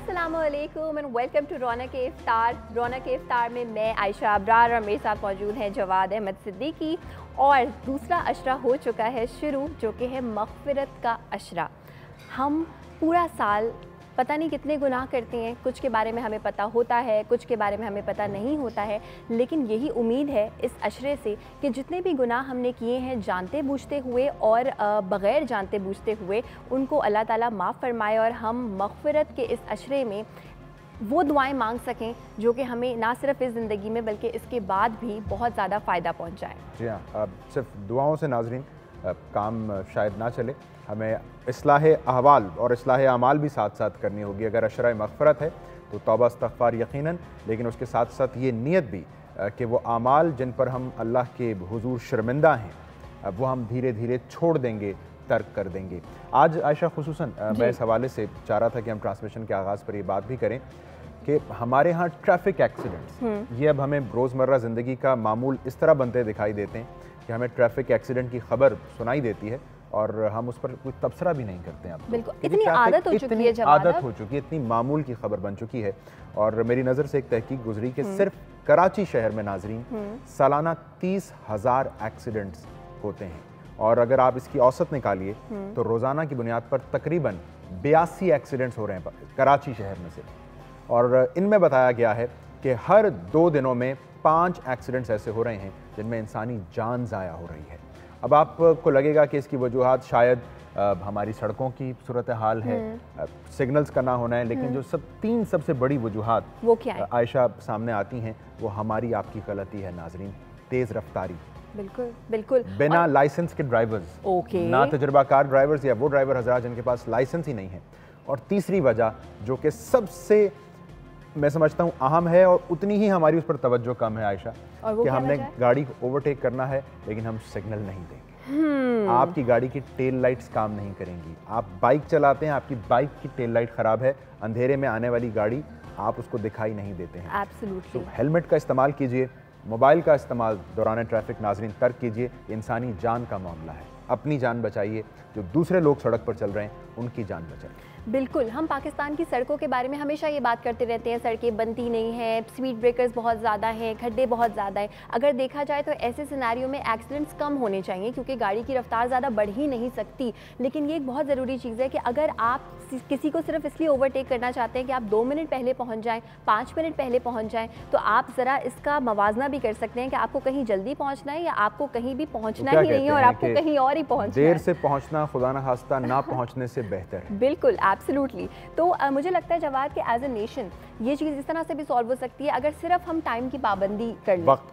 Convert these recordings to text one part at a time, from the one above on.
अस्सलामुअलैकुम and welcome to रौनक इफ्तार। रौनक इफ्तार में मैं आयशा अब्रार और मेरे साथ मौजूद हैं जवाद अहमद सिद्दीकी। और दूसरा अशरा हो चुका है शुरू, जो कि है मग़फ़िरत का अशरा। हम पूरा साल पता नहीं कितने गुनाह करते हैं, कुछ के बारे में हमें पता होता है, कुछ के बारे में हमें पता नहीं होता है, लेकिन यही उम्मीद है इस अशरे से कि जितने भी गुनाह हमने किए हैं जानते बूझते हुए और बग़ैर जानते बूझते हुए, उनको अल्लाह ताला माफ़ फरमाए और हम मग़फ़िरत के इस अशरे में वो दुआएं मांग सकें जो कि हमें ना सिर्फ इस ज़िंदगी में बल्कि इसके बाद भी बहुत ज़्यादा फ़ायदा पहुँचाए। जी हाँ, अब सिर्फ दुआओं से नाज़रीन काम शायद ना चले, हमें इस्लाह अहवाल और इस्लाह अमाल भी साथ साथ करनी होगी। अगर अशरा मग़फ़िरत है तो तौबा इस्तग़फ़ार यकीनन, लेकिन उसके साथ साथ ये नीयत भी कि वो अमाल जिन पर हम अल्लाह के हुज़ूर शर्मिंदा हैं वो हम धीरे धीरे छोड़ देंगे, तर्क कर देंगे। आज आयशा खुसूसन मैं इस हवाले से चाह रहा था कि हम ट्रांसमिशन के आगाज़ पर ये बात भी करें कि हमारे यहाँ ट्रैफिक एक्सीडेंट्स ये अब हमें रोज़मर्रा ज़िंदगी का मामूल इस तरह बनते दिखाई देते हैं कि हमें ट्रैफिक एक्सीडेंट की खबर सुनाई देती है और हम उस पर कोई तबसरा भी नहीं करते हैं। बिल्कुल, इतनी आदत हो चुकी है, आदत हो चुकी है, इतनी मामूल की खबर बन चुकी है। और मेरी नज़र से एक तहकीक गुजरी कि सिर्फ कराची शहर में नाजरीन सालाना 30,000 एक्सीडेंट्स होते हैं, और अगर आप इसकी औसत निकालिए तो रोज़ाना की बुनियाद पर तकरीबन 82 एक्सीडेंट्स हो रहे हैं कराची शहर में से। और इनमें बताया गया है कि हर 2 दिनों में 5 एक्सीडेंट्स ऐसे हो रहे हैं जिनमें इंसानी जान ज़ाया हो रही है। अब आपको लगेगा कि इसकी वजूहात शायद हमारी सड़कों की सूरत हाल है, सिग्नल्स का ना होना है, लेकिन जो तीन सबसे बड़ी वजूहात वो क्या है आयशा सामने आती हैं वो हमारी आपकी गलती है नाजरीन, तेज़ रफ्तारी। बिल्कुल बिल्कुल, बिना लाइसेंस के ड्राइवर्स, ना तजुर्बाकार ड्राइवर्स या वो ड्राइवर हज़रात जिनके पास लाइसेंस ही नहीं है। और तीसरी वजह जो कि सबसे मैं समझता हूँ अहम है और उतनी ही हमारी उस पर तवज्जो कम है आयशा, कि हमने गाड़ी ओवरटेक करना है लेकिन हम सिग्नल नहीं देंगे। आपकी गाड़ी की टेल लाइट्स काम नहीं करेंगी। आप बाइक चलाते हैं, आपकी बाइक की टेल लाइट ख़राब है, अंधेरे में आने वाली गाड़ी आप उसको दिखाई नहीं देते हैं। एब्सोल्युटली। हेलमेट का इस्तेमाल कीजिए, मोबाइल का इस्तेमाल दौरान ट्रैफिक नाजरीन तर्क कीजिए। इंसानी जान का मामला है, अपनी जान बचाइए, जो दूसरे लोग सड़क पर चल रहे हैं उनकी जान बचाइए। बिल्कुल, हम पाकिस्तान की सड़कों के बारे में हमेशा ये बात करते रहते हैं, सड़कें बनती नहीं हैं, स्पीड ब्रेकर्स बहुत ज़्यादा हैं, खड्डे बहुत ज़्यादा हैं। अगर देखा जाए तो ऐसे सिनेरियो में एक्सीडेंट्स कम होने चाहिए क्योंकि गाड़ी की रफ्तार ज़्यादा बढ़ ही नहीं सकती। लेकिन ये एक बहुत ज़रूरी चीज़ है कि अगर आप किसी को सिर्फ इसलिए ओवरटेक करना चाहते हैं कि आप 2 मिनट पहले पहुँच जाएँ, 5 मिनट पहले पहुँच जाएँ, तो आप ज़रा इसका मवाजना भी कर सकते हैं कि आपको कहीं जल्दी पहुँचना है या आपको कहीं भी पहुँचना ही नहीं है और आपको कहीं और ही पहुँचना है। देर से पहुँचना खुदा न खास्ता ना पहुँचने से बेहतर है। बिल्कुल, एब्सोल्युटली। तो मुझे लगता है जवाद कि एज ए नेशन ये चीज़ इस तरह से भी सॉल्व हो सकती है अगर सिर्फ हम टाइम की पाबंदी कर लें, वक्त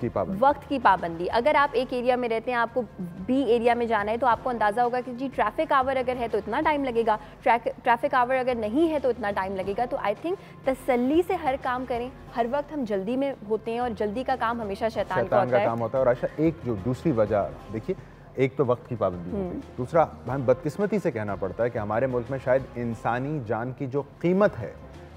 की पाबंदी। अगर आप एक एरिया में रहते हैं, आपको बी एरिया में जाना है, तो आपको अंदाज़ा होगा कि जी ट्रैफिक आवर अगर है तो इतना टाइम लगेगा, ट्रैफिक आवर अगर नहीं है तो इतना टाइम लगेगा। तो आई थिंक तसल्ली से हर काम करें। हर वक्त हम जल्दी में होते हैं और जल्दी का काम हमेशा शैतान का काम होता है। और अच्छा, एक जो दूसरी वजह देखिए, एक तो वक्त की पाबंदी हो गई, दूसरा हम बदकिस्मती से कहना पड़ता है कि हमारे मुल्क में शायद इंसानी जान की जो कीमत है,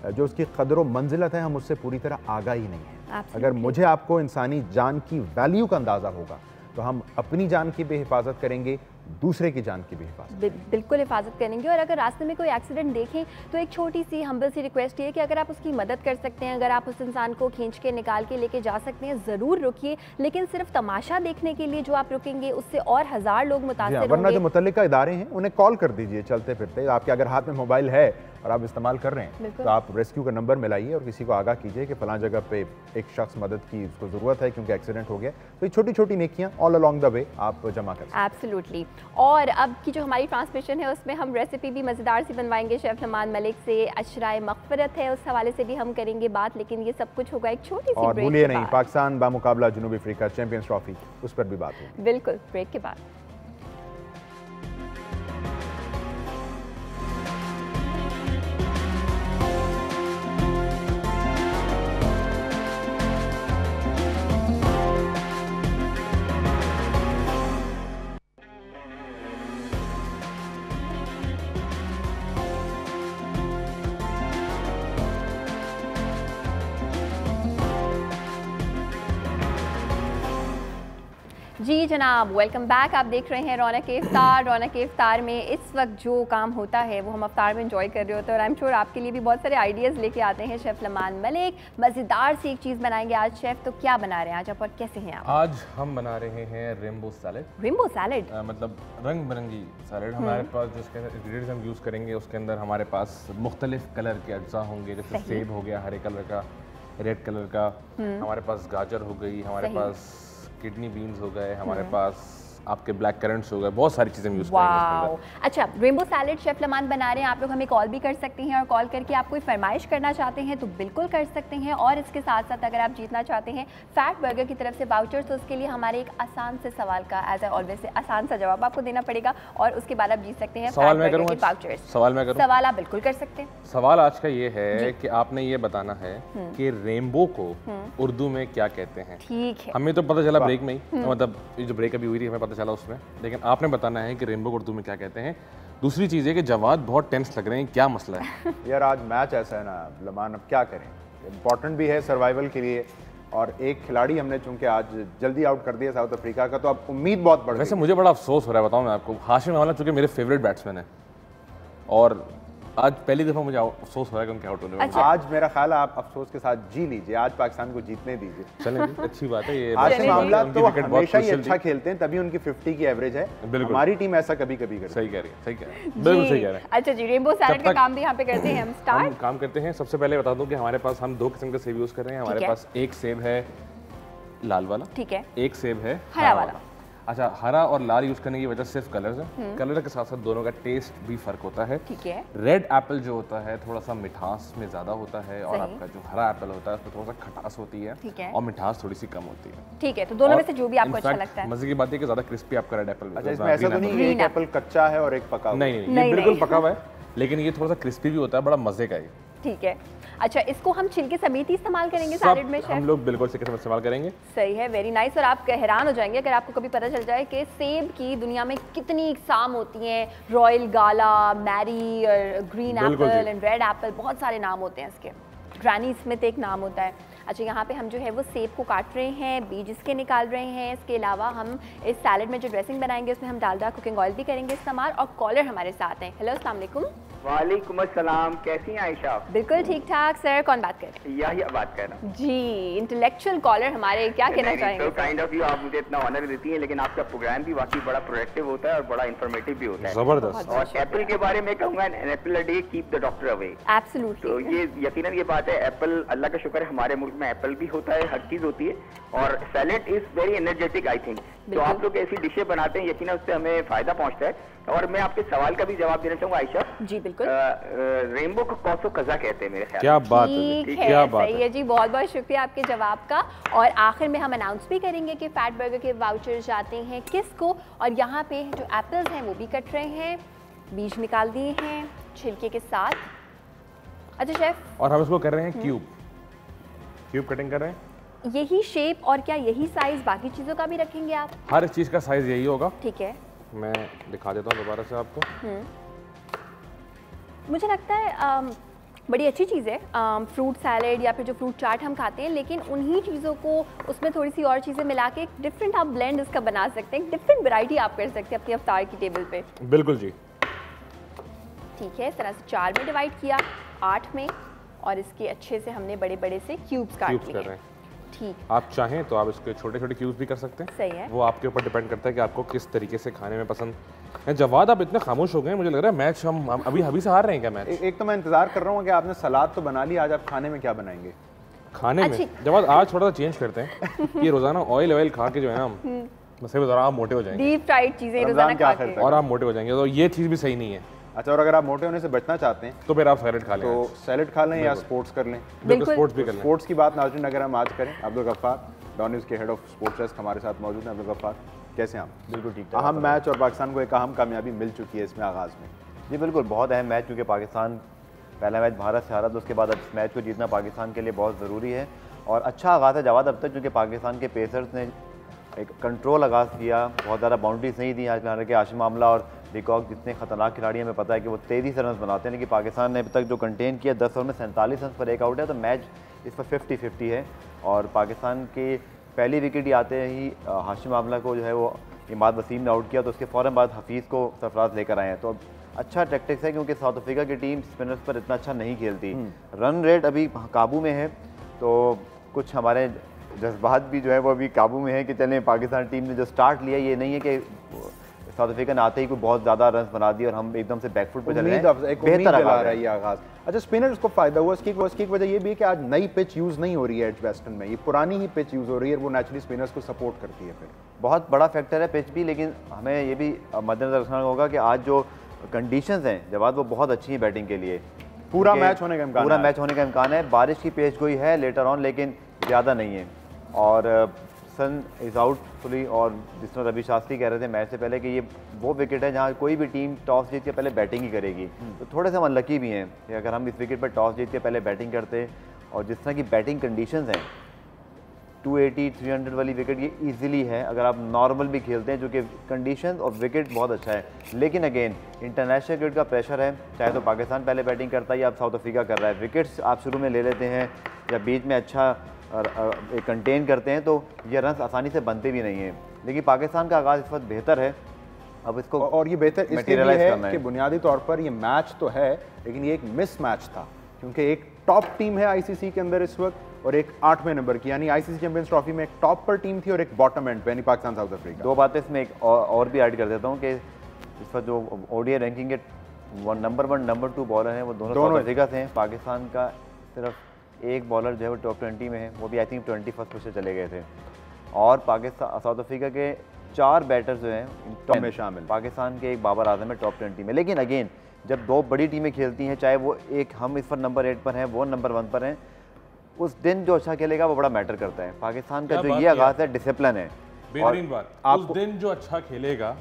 जो उसकी कदर व मंजिलत है, हम उससे पूरी तरह आगाह ही नहीं है। अगर मुझे आपको इंसानी जान की वैल्यू का अंदाज़ा होगा तो हम अपनी जान की भी हिफाजत करेंगे, दूसरे की जान की भी हिफाजत बिल्कुल हिफाजत करेंगे। और अगर रास्ते में कोई एक्सीडेंट देखें तो एक छोटी सी हम्बल सी रिक्वेस्ट है कि अगर आप उसकी मदद कर सकते हैं, अगर आप उस इंसान को खींच के निकाल के लेके जा सकते हैं, ज़रूर रुकिए। लेकिन सिर्फ तमाशा देखने के लिए जो आप रुकेंगे उससे और 1000 लोग मुतासिर होंगे। वरना जो मुतल्लिका इदारे हैं उन्हें कॉल कर दीजिए चलते फिरते। आपके अगर हाथ में मोबाइल है और आप इस्तेमाल कर रहे हैं तो आप रेस्क्यू का नंबर मिलाइए और किसी को आगाह कीजिए कि फलां जगह पे एक शख्स मदद की उसको ज़रूरत है क्योंकि एक्सीडेंट हो गया। तो ये छोटी छोटी नेकियां ऑल अलोंग द वे आप जमा कर सकते हैं। एब्सोल्युटली। और अब की जो हमारी ट्रांसमिशन है उसमें हम रेसिपी भी मज़ेदार सी बनवाएंगे शेफ़ नमान मलिक से। अशराए मग़फ़िरत है, उस हवाले से भी हम करेंगे बात, लेकिन ये सब कुछ होगा एक छोटी सी और भूलिए नहीं, पाकिस्तान बामुकाबला जनूबी अफ्रीका चैंपियंस ट्रॉफी, उस पर भी बात होगी। बिल्कुल, ब्रेक के बाद। जी जनाब, वेलकम बैक। आप देख रहे हैं रौनक इफ्तार। रौनक इफ्तार में इस वक्त जो काम होता है वो हम इफ्तार में एंजॉय कर रहे होते हैं और आई एम श्योर आपके लिए भी बहुत सारे आइडियाज़ लेके आते हैं शेफ़ लमान मलिक। मज़ेदार सी एक चीज़ बनाएंगे आज शेफ़, तो क्या बना रहे हैं आज आप और कैसे हैं आप? आज हम बना रहे हैं रेनबो सैलेड। रेनबो सैलेड मतलब रंग बिरंगी सैलेड। हमारे पास जिसके इंग्रेडिएंट्स हम यूज़ करेंगे उसके अंदर हमारे पास मुख्तलिफ कलर के अज्जा होंगे, जैसे सेब हो गया हरे कलर का, रेड कलर का, हमारे पास गाजर हो गई, हमारे पास किडनी बीन्स हो गए, हमारे पास आपके ब्लैक करंट्स हो गए, बहुत सारी चीज़ें यूज़ करेंगे। अच्छा, रेनबो सैलेड शेफ़ लमान बना रहे हैं, आप लोग हमें कॉल भी कर सकते हैं और कॉल करके आप कोई फरमाइश करना चाहते हैं तो बिल्कुल कर सकते हैं। और इसके साथ साथ अगर आप जीतना चाहते हैं फैट बर्गर की तरफ से वाउचर्स, तो उसके लिए हमारे एक आसान से सवाल का एज ए ऑलवेज से आसान सा जवाब आपको देना पड़ेगा और उसके बाद आप जीत सकते हैं सवाल मैं करूँ वाउचर्स। सवाल आप बिल्कुल कर सकते हैं। सवाल आज का ये है कि आपने ये बताना है कि रेनबो को उर्दू में क्या कहते हैं। ठीक है, हमें तो पता चला ब्रेक में ही, मतलब ये जो ब्रेक अभी हुई थी हमें पता चला उसमें, लेकिन आपने बताना है कि रेनबो को उर्दू में क्या कहते हैं। दूसरी चीज़ है कि जवाद बहुत टेंस लग रहे हैं, क्या मसला है? यार आज मैच ऐसा है ना लमान, अब क्या करें, इम्पॉर्टेंट भी है सर्वाइवल के लिए और एक खिलाड़ी हमने चूंकि आज जल्दी आउट कर दिया साउथ अफ्रीका का, तो अब उम्मीद बहुत बढ़ गई। वैसे मुझे बड़ा अफसोस हो रहा है, बताऊं मैं आपको, हाशिम अमला चूंकि मेरे फेवरेट बैट्समैन है और आज पहली दफ़ा मुझे अफसोस हो रहा है कि उनके आउट होने वाले। अच्छा। आज मेरा ख्याल है आप अफसोस के साथ जी लीजिए, आज पाकिस्तान को जीतने दीजिए। चलें जी, अच्छी बात है ये। हाशिम आमला उनकी तो विकेट बहुत हमेशा ही crucial अच्छा थी। खेलते हैं, तभी उनकी 50 की एवरेज है। बिल्कुल। हमारी टीम ऐसा कभी कभी करती है। सही कह रही है, सही कह रही है, बिल्कुल सही कह रहे हैं। अच्छा जी, रेनबो सैलेड का काम भी यहाँ पे करते हैं हम हम स्टार्ट। काम करते हैं। सबसे पहले बता दूं कि हमारे पास हम 2 किस्म के सेब यूज़ कर रहे हैं। हमारे ठीक है। पास एक सेब है लाल वाला, ठीक है, एक सेब है हरा वाला। अच्छा, हरा और लाल यूज़ करने की वजह सिर्फ कलर्स है, कलर के साथ साथ दोनों का टेस्ट भी फ़र्क होता है। ठीक है, रेड एप्पल जो होता है थोड़ा सा मिठास में ज़्यादा होता है और सही। आपका जो हरा एप्पल होता है उसमें थोड़ा सा खटास होती है, ठीक है। और मिठास थोड़ी सी कम होती है। ठीक है, तो दोनों में और से जो भी आपको in अच्छा fact, लगता है। मजे की बात है कि ज़्यादा क्रिस्पी आपका रेड एप्पल। अच्छा, इसमें ऐसा तो नहीं कि एक Green एप्पल कच्चा है और एक पका हुआ? नहीं, नहीं, ये बिल्कुल नहीं। पका हुआ है, लेकिन ये थोड़ा सा क्रिस्पी भी होता है, बड़ा मजे का है। ठीक है, अच्छा इसको हम छिलके समेत ही इस्तेमाल करेंगे सैलेड में हम शेफ? लोग बिल्कुल से इस्तेमाल करेंगे। सही है, वेरी नाइस। और आप हैरान हो जाएंगे अगर आपको कभी पता चल जाए कि सेब की दुनिया में कितनी इकसाम होती हैं। रॉयल गाला, मैरी और ग्रीन बिल्कुल एप्पल जी। एंड रेड एप्पल, बहुत सारे नाम होते हैं इसके। ग्रैनी स्मिथ एक नाम होता है। अच्छा, यहाँ पे हम जो है वो सेब को काट रहे हैं, बीज इसके निकाल रहे हैं। इसके अलावा हम इस सैलेड में जो ड्रेसिंग बनाएंगे उसमें हम डालडा कुकिंग ऑयल भी करेंगे इस्तेमाल। और कॉलर हमारे साथ हैं। हेलो, अस्सलाम वालेकुम। वालेकुम अस्सलाम, कैसी हैं आयशा? बिल्कुल ठीक ठाक सर, कौन बात कर रहे हैं? या बात कर रहा हूँ जी, इंटेलेक्चुअल कॉलर हमारे, क्या कहना चाहेंगे? तो काइंड ऑफ यू, आप मुझे इतना ऑनर देती हैं, लेकिन आपका प्रोग्राम भी वाकई बड़ा प्रोडक्टिव होता है और बड़ा इंफॉर्मेटिव भी होता है। जबरदस्त। और एप्पल के बारे में कहूँगा, an apple a day keep the doctor away. तो एब्सोल्युटली। ये यकीनन ये बात है, एप्पल, अल्लाह का शुक्र है हमारे मुल्क में एप्पल भी होता है, हर चीज होती है। और salad is very energetic I think. तो आप लोग ऐसी डिशें बनाते हैं, यकीनन उससे हमें फायदा पहुंचता है। और मैं आपके सवाल का भी जवाब देना चाहूंगा आयशा। जी बिल्कुल, रेनबो को कौसो कजा कहते हैं मेरे ख्याल क्या में। बात है, ठीक क्या है, बात सही है जी, बहुत बहुत शुक्रिया आपके जवाब का। और आखिर में हम अनाउंस भी करेंगे कि फैट बर्गर के वाउचर्स जाते हैं किसको। और यहाँ पे जो एप्पल्स हैं वो भी कट रहे हैं, बीज निकाल दिए हैं छिलके के साथ। अच्छा शेफ, और हम इसको कर रहे हैं क्यूब कटिंग कर रहे हैं। यही शेप और क्या यही साइज बाकी चीज़ों का भी रखेंगे आप? हर चीज़ का साइज यही होगा। ठीक है, मैं दिखा देता हूँ दोबारा से आपको। मुझे लगता है बड़ी अच्छी चीज़ है फ्रूट सैलेड या फिर जो फ्रूट चाट हम खाते हैं, लेकिन उन्हीं चीज़ों को उसमें थोड़ी सी और चीज़ें मिला के एक डिफरेंट आप ब्लेंड इसका बना सकते हैं, डिफरेंट वैरायटी आप कर सकते हैं अपनी अफ्तार की टेबल पे। बिल्कुल जी। ठीक है, इस तरह से 4 में डिवाइड किया, 8 में, और इसके अच्छे से हमने बड़े बड़े से क्यूब्स काट क्यूब्स लिए कर रहे हैं। हैं। ठीक, आप चाहें तो आप इसके छोटे छोटे क्यूब्स भी कर सकते हैं। सही है। वो आपके ऊपर डिपेंड करता है कि आपको किस तरीके से खाने में पसंद है। जवाद, आप इतने खामोश हो गए हैं, मुझे लग रहा है मैच हम अभी से हार रहे हैं क्या मैच? एक तो मैं इंतजार कर रहा हूँ कि आपने सलाद तो बना ली, आज आप खाने में क्या बनाएंगे? खाने में अच्छी। जवाद आज थोड़ा सा चेंज करते हैं। ये रोजाना ऑयल खा के जो है ना, मैं सही बता रहा हूँ, आप मोटे हो जाएंगे डीप फ्राइड चीज़ें रमज़ान रोजाना के खा आखिर के। तक। और आप मोटे हो जाएंगे, तो ये चीज़ भी सही नहीं है। अच्छा, और अगर आप मोटे होने से बचना चाहते हैं तो फिर आप सैलेड खा लें, तो सैलेड खा लें या स्पोर्ट्स कर लें। बिल्कुल। स्पोर्ट्स भी कर लें। स्पोर्ट्स की बात नाज़रीन अगर हम आज करें, अब्दुल गफ्फार डॉन न्यूज़ के हेड ऑफ स्पोर्ट्स डेस्क हमारे साथ मौजूद हैं। अब्दुल गफ्फार, कैसे हैं आप? बिल्कुल ठीक अहम मैच और पाकिस्तान को एक अहम कामयाबी मिल चुकी है इसमें आगाज़ में। जी बिल्कुल, बहुत अहम मैच, क्योंकि पाकिस्तान पहला मैच भारत से हारा, तो उसके बाद अब इस मैच को जीतना पाकिस्तान के लिए बहुत ज़रूरी है। और अच्छा आगाज़ है जवाद अब तक, क्योंकि पाकिस्तान के पेसर्स ने एक कंट्रोल आगाज़ किया, बहुत ज़्यादा बाउंड्रीज नहीं दी। आज हालांकि हाशिम आमला और डिकॉक जितने खतरनाक खिलाड़ी हमें पता है कि वो तेज़ी से रन बनाते हैं, लेकिन पाकिस्तान ने अभी तक जो कंटेन किया 10 ओवर में 47 रन पर एक आउट है, तो मैच इस पर 50-50 है। और पाकिस्तान के पहली विकेट ही आते ही हाशिम आमला को जो है वो इमाद वसीम ने आउट किया, तो उसके फ़ौरन बाद हफीज़ को सरफराज लेकर आए हैं। तो अच्छा टैक्टिक्स है, क्योंकि साउथ अफ्रीका की टीम स्पिनर्स पर इतना अच्छा नहीं खेलती। रन रेट अभी काबू में है, तो कुछ हमारे जज्बात भी जो है वो अभी काबू में है कि चलें पाकिस्तान टीम ने जो स्टार्ट लिया, ये नहीं है कि साउथ अफ्रीका ने आते ही कोई बहुत ज़्यादा रन बना दिए और हम एकदम से बैकफुट पर चल रहे हैं। बेहतर आ रहा है ये आगाज़। अच्छा, स्पिनर्स को फ़ायदा हुआ इसकी वजह ये भी है कि आज नई पिच यूज़ नहीं हो रही है एजबेस्टन में, ये पुरानी ही पिच यूज़ हो रही है, वो नेचुरली स्पिनर्स को सपोर्ट करती है। फिर बहुत बड़ा फैक्टर है पिच भी, लेकिन हमें ये भी मद्देनजर रखना होगा कि आज जो कंडीशंस हैं जवाब वो बहुत अच्छी हैं बैटिंग के लिए। पूरा मैच होने का इम्कान है। बारिश की पेश गोई है लेटर ऑन, लेकिन ज़्यादा नहीं है। और सन इज़ आउट फुली, और जिस तरह रवि शास्त्री कह रहे थे मैच से पहले कि ये वो विकेट है जहाँ कोई भी टीम टॉस जीत के पहले बैटिंग ही करेगी। तो थोड़े से हम अनलकी भी हैं कि अगर हम इस विकेट पर टॉस जीत के पहले बैटिंग करते, और जिस तरह की बैटिंग कंडीशंस हैं 280 300 वाली विकेट ये इजीली है अगर आप नॉर्मल भी खेलते हैं, जो कि कंडीशन और विकेट बहुत अच्छा है। लेकिन अगेन इंटरनेशनल क्रिकेट का प्रेशर है, चाहे तो पाकिस्तान पहले बैटिंग करता है या अब साउथ अफ्रीका कर रहा है। विकेट्स आप शुरू में ले लेते हैं या बीच में अच्छा कंटेन करते हैं, तो ये रन आसानी से बनते भी नहीं हैं। लेकिन पाकिस्तान का आगाज़ इस वक्त बेहतर है, अब इसको और ये बेहतर इसलिए भी है कि बुनियादी तौर पर ये मैच तो है, लेकिन ये एक मिस मैच था, क्योंकि एक टॉप टीम है आईसीसी के अंदर इस वक्त और एक 8वें नंबर की, यानी आईसीसी चैंपियंस ट्रॉफी में एक टॉप पर टीम थी और एक बॉटम एंड पे, यानी पाकिस्तान साउथ अफ्रीका। दो बातें इसमें एक और भी ऐड कर देता हूँ कि इस वक्त जो ओडीआई रैंकिंग के नंबर 1 नंबर 2 बॉलर हैं वो दोनों साउथ अफ्रीका से हैं। पाकिस्तान का सिर्फ एक बॉलर जो है वो टॉप 20 में है, वो भी आई थिंक 21st पोजीशन चले गए थे। और पाकिस्तान साउथ अफ्रीका के 4 बैटर्स जो हैं टॉप में शामिल, पाकिस्तान के एक बाबर आजम है टॉप 20 में। लेकिन अगेन जब दो बड़ी टीमें खेलती हैं, चाहे वो एक हम इस पर नंबर 8 पर हैं, वो नंबर 1 पर हैं, उस दिन जो अच्छा खेलेगा वो बड़ा मैटर करता है। पाकिस्तान का जो ये आगाज़ है डिसिप्लिन है, बेहतरीन बात। उस दिन जो अच्छा खेलेगा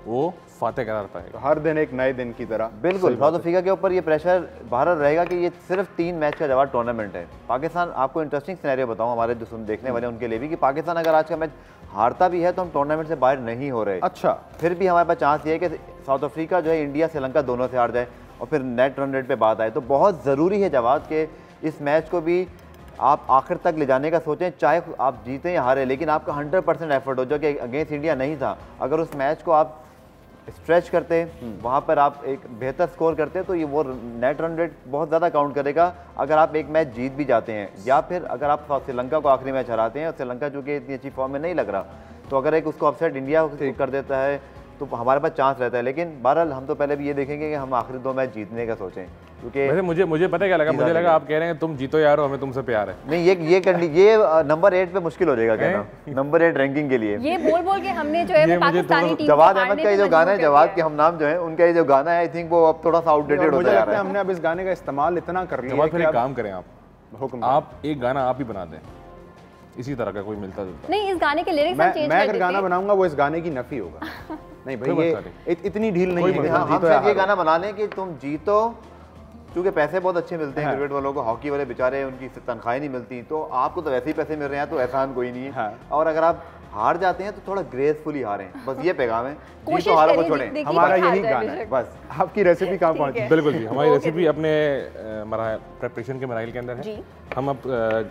वो फातेह करार पाएगा, हर दिन एक नए दिन की तरह। बिल्कुल, साउथ अफ्रीका के ऊपर ये प्रेशर भारत रहेगा कि ये सिर्फ 3 मैच का जवाब टूर्नामेंट है। पाकिस्तान, आपको इंटरेस्टिंग सिनेरियो बताऊं हमारे जो देखने वाले उनके लिए भी, कि पाकिस्तान अगर आज का मैच हारता भी है तो हम टूर्नामेंट से बाहर नहीं हो रहे। अच्छा, फिर भी हमारे पास चांस ये है कि साउथ अफ्रीका जो है इंडिया श्रीलंका दोनों से हार जाए और फिर नेट रन रेट पे बात आए। तो बहुत ज़रूरी है जवाब कि इस मैच को भी आप आखिर तक ले जाने का सोचें, चाहे आप जीतें या हारें, लेकिन आपका 100% एफर्ट हो, जो कि अगेंस्ट इंडिया नहीं था। अगर उस मैच को आप स्ट्रेच करते, वहाँ पर आप एक बेहतर स्कोर करते, तो ये वो नेट रन रेट बहुत ज़्यादा काउंट करेगा अगर आप एक मैच जीत भी जाते हैं, या फिर अगर आप श्रीलंका को आखिरी मैच हराते हैं और श्रीलंका चूँकि इतनी अच्छी फॉर्म में नहीं लग रहा, तो अगर एक उसको अपसेट इंडिया कर देता है तो हमारे पास चांस रहता है। लेकिन बहरहाल हम तो पहले भी ये देखेंगे कि हम आखिरी 2 मैच जीतने का सोचें, क्योंकि मुझे पता क्या लगा, मुझे लगा आप कह रहे हैं तुम जीतो यार, हमें तुमसे प्यार है। नहीं, ये नंबर 8 पे मुश्किल हो जाएगा कहना, नंबर 8 रैंकिंग के लिए। ये बोल के हमने जो है वो पाकिस्तानी टीम जवाद अहमद का ये जो गाना है, जवाद के हम नाम जो है उनका ये जो गाना है, आई थिंक वो अब थोड़ा सा आउटडेटेड हो जा रहा है। हमने अब इस गाने का इस्तेमाल इतना कर लिया है कि एक काम करें, आप एक गाना आप ही बना दें इसी तरह का, कोई मिलता जुलता। नहीं, इस गाने के लिरिक्स हम चेंज कर देते हैं। मैं अगर गाना बनाऊंगा वो इस गाने की नफी होगा। नहीं भाई, ये इतनी ढील नहीं है। हम ये गाना बना लें कि तुम जीतो, क्योंकि पैसे बहुत अच्छे मिलते हैं क्रिकेट वालों को, हॉकी वाले बेचारे उनकी तनख्वाहें नहीं मिलती, तो आपको तो वैसे ही पैसे मिल रहे हैं, तो एहसान कोई नहीं है। और अगर आप हार जाते हैं तो थोड़ा ग्रेसफुली हारें, बस ये पैगाम है। जीतो हारो को छोड़ें, हमारा यही गाना है बस। आपकी रेसिपी कहाँ पहुंची? बिल्कुल जी, हमारी रेसिपी अपने प्रिपरेशन के मराइल के अंदर है। हम अब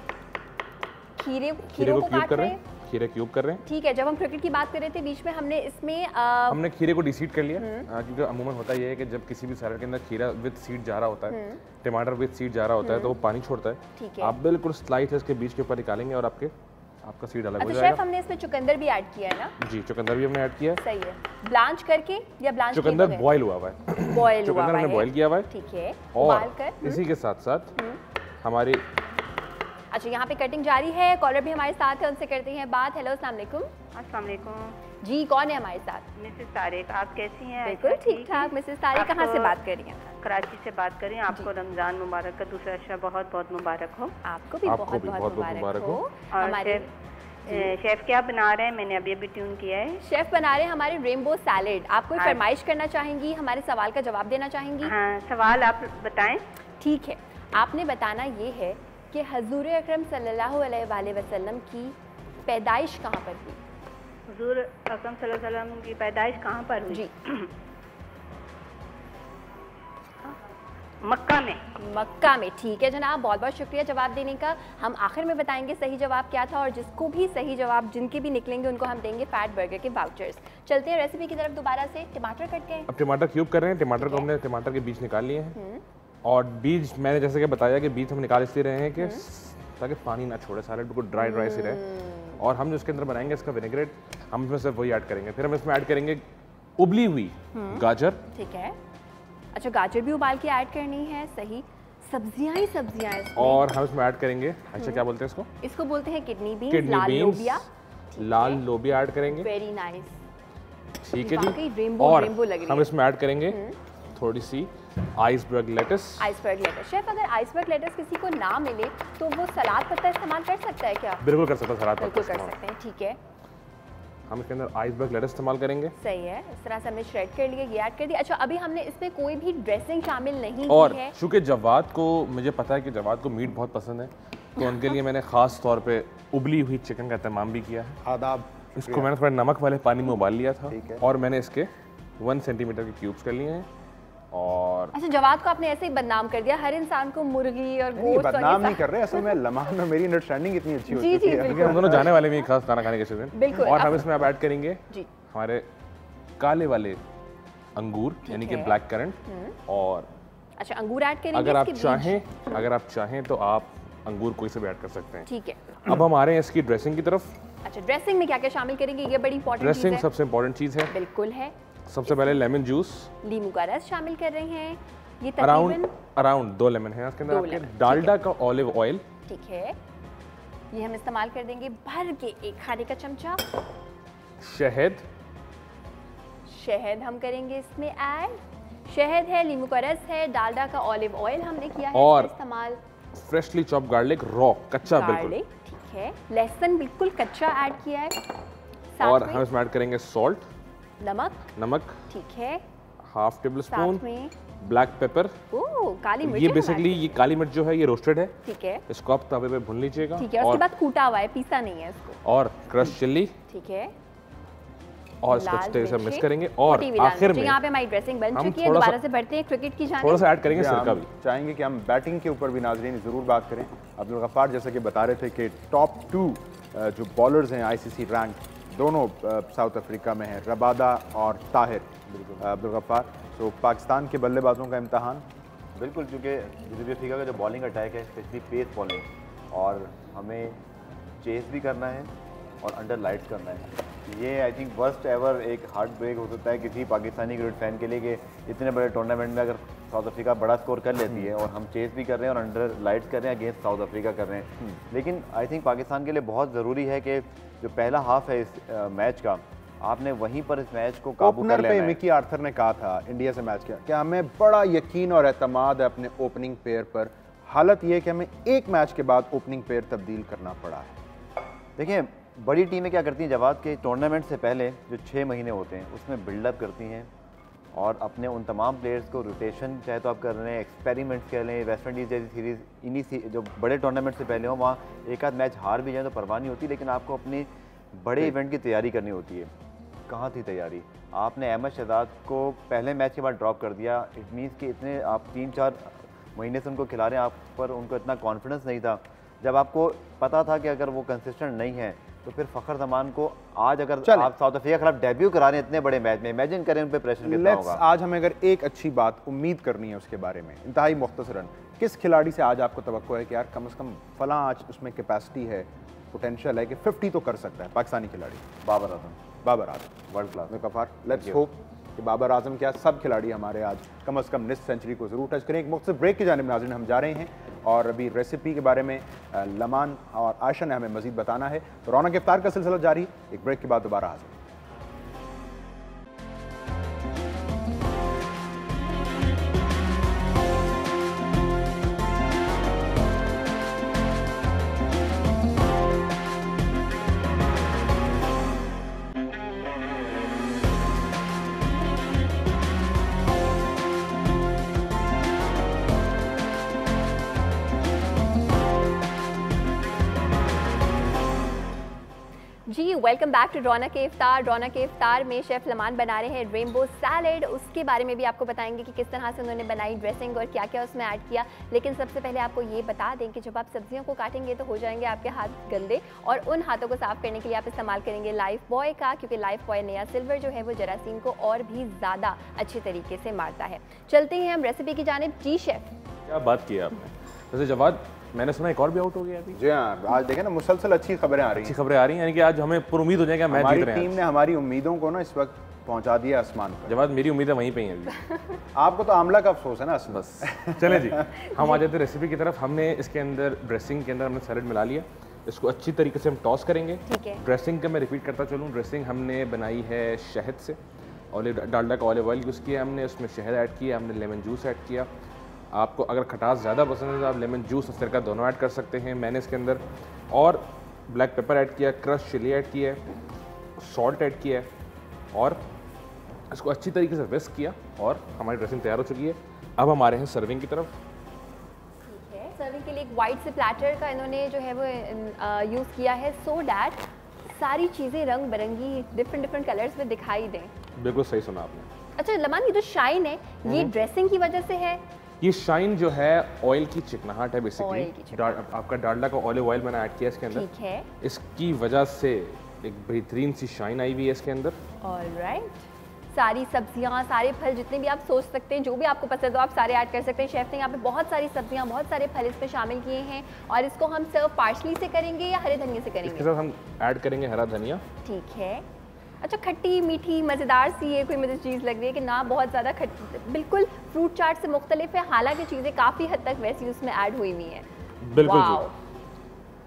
खीरे को क्यूब कर रहे हैं, खीरे क्यूब कर रहे हैं। ठीक है, जब हम क्रिकेट की बात कर रहे थे बीच में हमने इसमें हमने खीरे को डिसीड कर लिया, क्योंकि अमूमन होता ये है कि जब किसी भी सैलेड के अंदर खीरा विद सीड जा रहा होता है, टमाटर विद सीड जा रहा होता है, तो वो पानी छोड़ता है। आप बिल्कुल स्लाइस इसके बीच के ऊपर निकालेंगे और आपका सीड अलग हो जाएगा। शेफ, हमने इसमें चुकंदर भी ऐड किया है ना? जी, चुकंदर भी हमने ऐड किया है। सही है। ब्लांच करके या ब्लांच चुकंदर बॉयल हुआ हुआ है, चुकंदर हमने बॉयल किया हुआ है। ठीक है, और इसी के साथ साथ हमारी अच्छा यहाँ पे कटिंग जारी है। कॉलर भी हमारे साथ है, उनसे करते हैं बात। हेलो, अस्सलाम वालेकुम। अस्सलाम वालेकुम जी, कौन है हमारे साथ? मिसेस तारिक, आप कैसी हैं? बिल्कुल ठीक ठाक। मिसेस तारिक कहाँ से बात कर रही हैं? कराची से बात कर रही हैं। आपको रमज़ान मुबारक का दूसरा अशरा बहुत बहुत मुबारक हो। आपको भी बहुत बहुत मुबारक हो। हमारे शेफ क्या बना रहे हैं? मैंने अभी अभी ट्यून किया है। शेफ बना रहे हैं हमारे रेनबो सैलेड। आप कोई फरमाइश करना चाहेंगी, हमारे सवाल का जवाब देना चाहेंगी? हाँ, सवाल आप बताएं। ठीक है, आपने बताना ये है कि हजूर अकरम सल्लल्लाहु अलैहि वसल्लम की पैदाइश कहाँ पर हुई? हुजूर अकरम सल्लल्लाहु अलैहि वसल्लम की पैदाइश कहाँ पर हुई? जी। मक्का में। मक्का में, ठीक है जनाब, बहुत बहुत शुक्रिया जवाब देने का। हम आखिर में बताएंगे सही जवाब क्या था, और जिसको भी सही जवाब जिनके भी निकलेंगे उनको हम देंगे फैट बर्गर के वाउचर्स। चलते हैं रेसिपी की तरफ दोबारा से। टमाटर कट गए, अब टमाटर क्यूब कर रहे हैं। टमाटर को हमने टमाटर के बीज निकाल लिए हैं, और बीज मैंने जैसे कि बताया कि बीज हम निकाल इसलिए रहे हैं कि ताकि पानी ना छोड़े, सारे बिल्कुल ड्राई ड्राई से रहे। और हम जो इसके अंदर बनाएंगे इसका विनेग्रेट, हम इसमें सिर्फ वही ऐड करेंगे। फिर हम इसमें ऐड करेंगे उबली हुई गाजर। ठीक है, अच्छा गाजर भी उबाल के ऐड करनी है, सही। सब्जियां ही सब्जियां हैं इसमें। और हम इसमें ऐड करेंगे, अच्छा क्या बोलते हैं इसको? इसको बोलते हैं किडनी बीन्स, किडनी लाल बीन्स, लोबिया। लाल लोबिया ऐड करेंगे। वेरी नाइस, ठीक है वाकई जी। रेनबो और रेनबो लग रही हम है। इसमें ऐड करेंगे थोड़ी सी iceberg lettuce. Iceberg lettuce, chef अगर आइसबर्ग लेटस किसी को ना मिले तो वो सलाद पत्ता इस्तेमाल कर सकता है क्या? बिल्कुल कर सकता है, सलाद बिल्कुल पत्ता कर इस्तेमाल। सकते हैं, ठीक है। हम इसके अंदर आइसबर्ग लेटस इस्तेमाल करेंगे। सही है, इस तरह से हमने श्रेड कर लिया, ये ऐड कर दिया। अच्छा अभी हमने इसमें कोई भी ड्रेसिंग शामिल नहीं और की है। चूंकि जवाद को, मुझे पता है कि जवाद को मीट बहुत पसंद है, तो उनके लिए मैंने ख़ास तौर पे उबली हुई चिकन का इस्तेमाल भी किया है। आदाब। इसको मैंने थोड़ा नमक वाले पानी में उबाल लिया था, ठीक है। और मैंने इसके 1 सेंटीमीटर के क्यूब्स कर लिए हैं। और अच्छा जवाद को आपने ऐसे ही बदनाम कर दिया, हर इंसान को मुर्गी और नहीं, गोश्त और ये बदनाम नहीं सब- कर रहे, असल में लम्हान में मेरी अंडरस्टैंडिंग इतनी अच्छी हो जी, चुकी जी, है। बिल्कुल। हम दोनों जाने वाले भी हैं खास खाना खाने के दिन। बिल्कुल, और अब- हम इसमें अब ऐड करेंगे जी हमारे काले वाले अंगूर, यानी कि है। Black currant. और अच्छा अंगूर ऐड करेंगे अगर आप इसके बीज? चाहें तो आप अंगूर कोई से भी ऐड कर सकते हैं। ठीक है। अब हम आ रहे हैं इसकी ड्रेसिंग की तरफ। अच्छा ड्रेसिंग में क्या क्या शामिल करेंगे, ये बड़ी इंपॉर्टेंट चीज़ ड्रेसिंग है। सबसे इम्पोर्टेंट चीज़ है। बिल्कुल है। सबसे पहले लेमन जूस, नींबू का रस शामिल कर रहे हैं, ये अराउंड तकरीबन 2 लेमन है इसके अंदर। 2 आपके lemon, डालडा का ऑलिव ऑयल, ठीक है, ये हम इस्तेमाल कर देंगे भर के 1 खाने का चमचा। शहद, शहद हम करेंगे इसमें ऐड, शहद है, नींबू का रस है, डालडा का ऑलिव ऑयल हमने किया है और इसका इस्तेमाल, फ्रेशली चॉप गार्लिक रॉ, कच्चा बिल्कुल। गार्लिक, ठीक है, लहसुन बिल्कुल कच्चा ऐड किया है, और साथ हम में इसमें ऐड करेंगे सॉल्ट, नमक, ठीक है, हाफ टेबल स्पून साथ में ब्लैक पेपर। ओह काली मिर्च ये हम बेसिकली add ये काली मिर्च जो है ये रोस्टेड है, ठीक है, इसको आप तवे पे भून लीजिएगा। ठीक है, उसके बाद कूटा हुआ है, पीसा नहीं है इसको, और क्रश चिल्ली, ठीक है, और इसको लाल अच्छे से मिर्ची, मिक्स करेंगे। और कुटी हुई लाल आखिर मिर्ची। में यहाँ पे हमारी ड्रेसिंग बन हम चुकी है, थोड़ा सा- दोबारा से बढ़ते हैं क्रिकेट की जाने। थोड़ा सा ऐड करेंगे जी, सिरका हम भी। चाहेंगे कि हम बैटिंग के ऊपर भी नाजरीन ज़रूर बात करें। अब्दुल गफ्फार जैसे कि बता रहे थे कि टॉप 2 जो बॉलर्स हैं आईसीसी रैंक, दोनों साउथ अफ्रीका में हैं, रबादा और ताहिर। अब्दुल गफ्फार, तो पाकिस्तान के बल्लेबाजों का इम्तहान बिल्कुल, चूँकि जनूबी अफ्रीका का जो बॉलिंग अटैक है, स्पेशली पेस बॉलिंग, और हमें चेस भी करना है और अंडर लाइट्स करना है। ये आई थिंक वर्स्ट एवर एक हार्ट ब्रेक हो सकता है किसी पाकिस्तानी क्रिकेट फैन के लिए कि इतने बड़े टूर्नामेंट में अगर साउथ अफ्रीका बड़ा स्कोर कर लेती है और हम चेस भी कर रहे हैं और अंडर लाइट्स कर रहे हैं, अगेंस्ट साउथ अफ्रीका कर रहे हैं। लेकिन आई थिंक पाकिस्तान के लिए बहुत ज़रूरी है कि जो पहला हाफ है इस मैच का, आपने वहीं पर इस मैच को काबू कर ओपनर पे लेना है। मिकी आर्थर ने कहा था इंडिया से मैच किया कि हमें बड़ा यकीन और एतमाद है अपने ओपनिंग पेयर पर। हालत ये है कि हमें एक मैच के बाद ओपनिंग पेयर तब्दील करना पड़ा है। देखिए, बड़ी टीमें क्या करती हैं जवाब के टूर्नामेंट से पहले जो 6 महीने होते हैं उसमें बिल्डअप करती हैं और अपने उन तमाम प्लेयर्स को रोटेशन चाहे तो आप कर रहे हैं, एक्सपेरिमेंट्स कर लें, वेस्ट इंडीज़ जैसी सीरीज़ इन्हीं जो बड़े टूर्नामेंट से पहले हो, वहाँ एक आध मैच हार भी जाए तो परवाह नहीं होती, लेकिन आपको अपनी बड़े इवेंट की तैयारी करनी होती है। कहाँ थी तैयारी? आपने अहमद शहजाद को पहले मैच के बाद ड्रॉप कर दिया। इट मीन्स कि इतने आप 3-4 महीने से उनको खिला रहे हैं, आप पर उनको इतना कॉन्फिडेंस नहीं था। जब आपको पता था कि अगर वो कंसिस्टेंट नहीं है तो फिर फ़खर जमान को आज अगर आप साउथ अफ्रीका के खिलाफ डेब्यू करा रहे हैं इतने बड़े मैच में, इमेजिन करें उन पर प्रेशर कितना होगा। आज हमें अगर एक अच्छी बात उम्मीद करनी है उसके बारे में, इंतहाई मुख्तसरन, किस खिलाड़ी से आज आपको तवक्को है कि यार कम से कम फलां आज उसमें कैपेसिटी है, पोटेंशियल है कि 50 तो कर सकता है पाकिस्तानी खिलाड़ी? Babar Azam, Babar Azam world class. Ghaffar, let's hope कि बाबर आजम क्या सब खिलाड़ी हमारे आज कम से कम निस्फ सेंचुरी को ज़रूर टच करें। एक मुख्तसर ब्रेक की जानिब नाज़रीन हम जा रहे हैं और अभी रेसिपी के बारे में लमान और आयशा ने हमें मज़ीद बताना है। तो रौनक इफ्तार का सिलसिला जारी, एक ब्रेक के बाद दोबारा हाजिर। जी वेलकम बैक टू रौनक इफ्तार। रौनक इफ्तार में शेफ़ लमान बना रहे हैं रेनबो सैलेड। उसके बारे में भी आपको बताएंगे कि किस तरह से उन्होंने बनाई ड्रेसिंग और क्या क्या उसमें ऐड किया। लेकिन सबसे पहले आपको ये बता दें कि जब आप सब्जियों को काटेंगे तो हो जाएंगे आपके हाथ गंदे, और उन हाथों को साफ़ करने के लिए आप इस्तेमाल करेंगे लाइफ बॉय का, क्योंकि लाइफ बॉय नया सिल्वर जो है वो जरासीम को और भी ज़्यादा अच्छे तरीके से मारता है। चलते हैं हम रेसिपी की जानिब। जी शेफ़, क्या बात की आपने। वैसे जवाद, मैंने सुना एक और भी आउट हो गया अभी। जी हाँ, आज देखें ना मुसलसल अच्छी खबरें आ रही अच्छी हैं। खबरें आ रही हैं, यानी कि आज हमें पूरी उम्मीद हो जाएगा मैच जीत रहे हैं। टीम ने हमारी उम्मीदों को ना इस वक्त पहुंचा दिया आसमान पर। जवाद, मेरी उम्मीदें वहीं पे हैं अभी। आपको तो आमला का अफसोस है ना असल। बस चले जी, हम आ जाते हैं रेसिपी की तरफ। हमने इसके अंदर ड्रेसिंग के अंदर हमने सैलेड मिला लिया। इसको अच्छी तरीके से हम टॉस करेंगे। ठीक है। ड्रेसिंग का मैं रिपीट करता चलूँ। ड्रेसिंग हमने बनाई है शहद से, डालडा का ऑलिव ऑयल यूज़ किया हमने, उसमें शहद ऐड किया हमने, लेमन जूस ऐड किया। आपको अगर खटास ज़्यादा पसंद है तो आप लेमन जूस और सिरका दोनों ऐड कर सकते हैं मैंने इसके अंदर। और ब्लैक पेपर ऐड किया, क्रश चिली ऐड किया है, सॉल्ट ऐड किया है, और इसको अच्छी तरीके से विस्क किया और हमारी ड्रेसिंग तैयार हो चुकी है। अब हम आ रहे हैं सर्विंग की तरफ। ठीक है। सर्विंग के लिए एक वाइट से प्लेटर का इन्होंने जो है वो यूज़ किया है, सो डैट सारी चीज़ें रंग बिरंगी डिफरेंट कलर्स में दिखाई दें। बिल्कुल सही सुना आपने। अच्छा लमान, ये जो शाइन है ये ड्रेसिंग की वजह से है? ये शाइन जो है ऑयल की चिकनाहट है ऑयल की बेसिकली। चिकनाहट। आपका डालडा का ऑलिव ऑयल मैंने ऐड किया इसके अंदर। ठीक है। इसकी वजह से एक बेहतरीन सी शाइन आई हुई है इसके अंदर। ऑलराइट। सारी सब्जियां, सारे फल जितने भी आप सोच सकते हैं, जो भी आपको पसंद हो आप सारे ऐड कर सकते हैं। शेफ ने यहाँ पे बहुत सारी सब्जियां, बहुत सारे फल इसमें शामिल किए हैं। और इसको हम सर्व पार्सली से करेंगे या हरे धनिया से इसके करेंगे? साथ हम ऐड करेंगे हरा धनिया। ठीक है। अच्छा, खट्टी मीठी मज़ेदार सी ये कोई मुझे चीज़ लग रही है कि ना बहुत ज़्यादा खट्टी, बिल्कुल फ्रूट चाट से मुख्तलिफ है, हालांकि चीज़ें काफ़ी हद तक वैसी उसमें ऐड हुई हुई हैं। बिल्कुल जी। वाओ।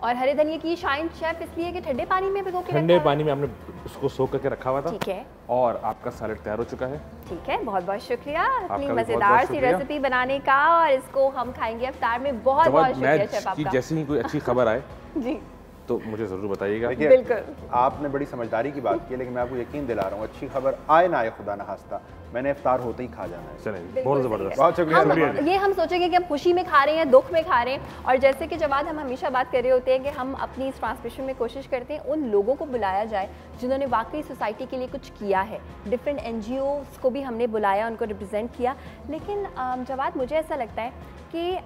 और हरे धनिया की शाइन शेफ इसलिए कि ठंडे पानी में भिगो के ठंडे रखा पानी में हमने उसको सोख करके रखा हुआ था। ठीक है। और आपका सैलेड तैयार हो चुका है। ठीक है, बहुत बहुत शुक्रिया आपका अपनी भी मज़ेदार बहुत-बहुत सी शुक्रिया। रेसिपी बनाने का, और इसको हम खाएंगे इफ्तार में। बहुत जवाब, बहुत शुक्रिया मैच शेफ की आपका। जैसे ही कोई अच्छी खबर आए जी तो मुझे ज़रूर बताइएगा। देखिए, बिल्कुल। आपने बड़ी समझदारी की बात की है, लेकिन मैं आपको यकीन दिला रहा हूँ अच्छी खबर आए ना आए खुदा ना खास्ता, मैंने इफ्तार होते ही खा जाना है। चलें, बिल्कुल बहुत सही है। ज़बरदस्त। बहुत शुक्रिया हम ये हम सोचेंगे कि हम खुशी में खा रहे हैं, दुख में खा रहे हैं। और जैसे कि जवाद, हम हमेशा बात कर रहे होते हैं कि हम अपनी इस ट्रांसमिशन में कोशिश करते हैं उन लोगों को बुलाया जाए जिन्होंने वाकई सोसाइटी के लिए कुछ किया है। डिफरेंट NGOs को भी हमने बुलाया, उनको रिप्रेजेंट किया। लेकिन जवाद, मुझे ऐसा लगता है कि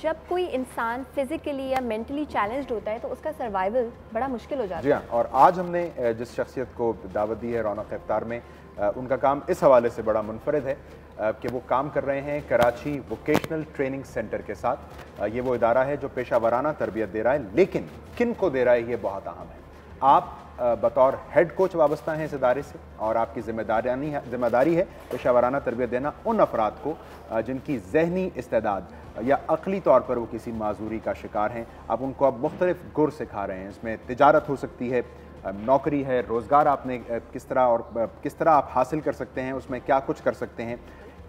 जब कोई इंसान फिज़िकली या मेंटली चैलेंज्ड होता है तो उसका सर्वाइवल बड़ा मुश्किल हो जाता जी है। हाँ, और आज हमने जिस शख्सियत को दावत दी है रौनक इफ्तार में, उनका काम इस हवाले से बड़ा मुनफरद है कि वो काम कर रहे हैं कराची वोकेशनल ट्रेनिंग सेंटर के साथ। ये वो इदारा है जो पेशा वराना तरबियत दे रहा है, लेकिन किन को दे रहा है ये बहुत अहम है। आप बतौर हेड कोच वाबस्ता हैं इस इदारे से, और आपकी जिम्मेदारी है पेशा वराना तरबियत देना उन अफराद को जिनकी जहनी इस्तेदाद या अक़ली तौर पर वो किसी माजूरी का शिकार हैं। आप उनको अब मुख्तलिफ गुर सिखा रहे हैं। इसमें तिजारत हो सकती है, नौकरी है, रोज़गार आपने किस तरह आप हासिल कर सकते हैं, उसमें क्या कुछ कर सकते हैं।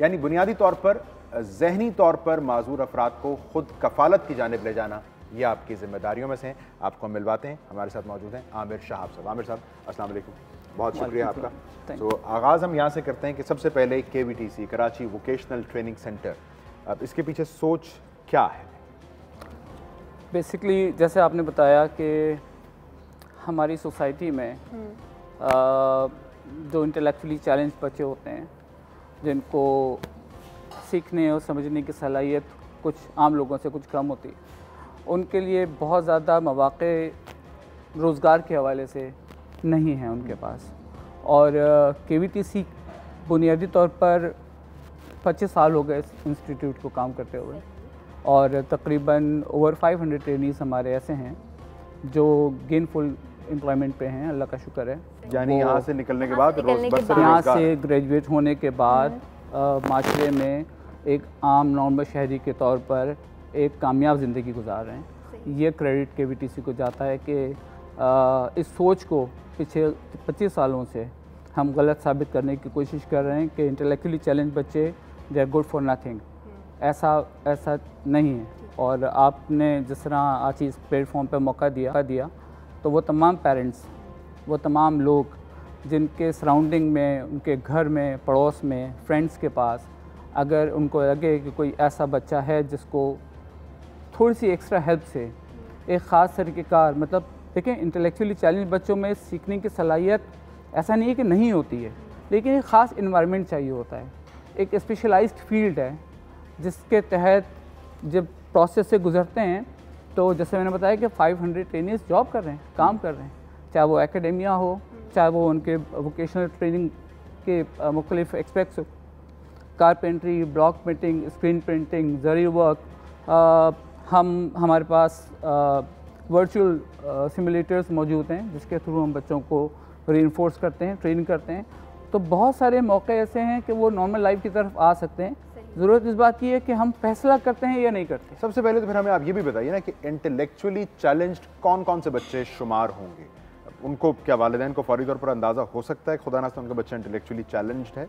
यानी बुनियादी तौर पर जहनी तौर पर माजूर अफराद को खुद कफ़ालत की जानिब ले जाना, ये आपकी ज़िम्मेदारियों में से हैं। आपको हम मिलवाते हैं, हमारे साथ मौजूद हैं आमिर शहाब साहब। आमिर साहब, अस्सलाम वालेकुम, बहुत शुक्रिया आपका। तो आगाज़ हम यहाँ से करते हैं कि सबसे पहले KVTC Karachi vocational training centre, अब इसके पीछे सोच क्या है? बेसिकली जैसे आपने बताया कि हमारी सोसाइटी में जो इंटेलेक्चुअली चैलेंज बच्चे होते हैं, जिनको सीखने और समझने की सलाहियत कुछ आम लोगों से कुछ कम होती, उनके लिए बहुत ज़्यादा मौक़े रोज़गार के हवाले से नहीं हैं उनके पास। और KVTC बुनियादी तौर पर 25 साल हो गए इस इंस्टीट्यूट को काम करते हुए, और तकरीबन ओवर 500 ट्रेनीज़ हमारे ऐसे हैं जो गेनफुल एम्प्लॉयमेंट पे हैं, अल्लाह का शुक्र है। यानी यहाँ से निकलने के बाद यहाँ से ग्रेजुएट होने के बाद माशरे में एक आम नॉर्मल शहरी के तौर पर एक कामयाब ज़िंदगी गुजार रहे हैं। ये क्रेडिट KVTC को जाता है कि इस सोच को पिछले 25 सालों से हम गलत साबित करने की कोशिश कर रहे हैं कि इंटेलेक्चुअली चैलेंज बच्चे they are good for nothing. ऐसा नहीं है। और आपने जिस तरह आज इस प्लेटफॉर्म पे मौका दिया तो वो तमाम पेरेंट्स, वो तमाम लोग जिनके सराउंडिंग में, उनके घर में, पड़ोस में, फ्रेंड्स के पास अगर उनको लगे कि कोई ऐसा बच्चा है जिसको थोड़ी सी एक्स्ट्रा हेल्प से एक ख़ास तरीक़ेकार, मतलब देखिए इंटेलेक्चुअली चैलेंज बच्चों में सीखने की सलाहियत ऐसा नहीं है कि नहीं होती है, लेकिन एक ख़ास इन्वायरमेंट चाहिए होता है, एक स्पेशलाइज्ड फील्ड है जिसके तहत जब प्रोसेस से गुजरते हैं तो जैसे मैंने बताया कि 500 ट्रेनिंग्स जॉब कर रहे हैं, काम कर रहे हैं, चाहे वो एकेडेमिया हो, चाहे वो उनके वोकेशनल ट्रेनिंग के मुख्तलिफ एस्पेक्ट्स हो, carpentry, block printing, screen printing, zari work. हमारे पास वर्चुअल सिमुलेटर्स मौजूद हैं जिसके थ्रू हम बच्चों को रीइंफोर्स करते हैं, ट्रेनिंग करते हैं। तो बहुत सारे मौके ऐसे हैं कि वो नॉर्मल लाइफ की तरफ आ सकते हैं। ज़रूरत इस बात की है कि हम फैसला करते हैं या नहीं करते। सबसे पहले तो फिर हमें आप ये भी बताइए ना कि इंटेलेक्चुअली चैलेंज्ड कौन कौन से बच्चे शुमार होंगे, उनको क्या वालिदैन को फौरी तौर पर अंदाज़ा हो सकता है खुदा ना उनका बच्चा इंटेलेक्चुअली चैलेंज्ड है?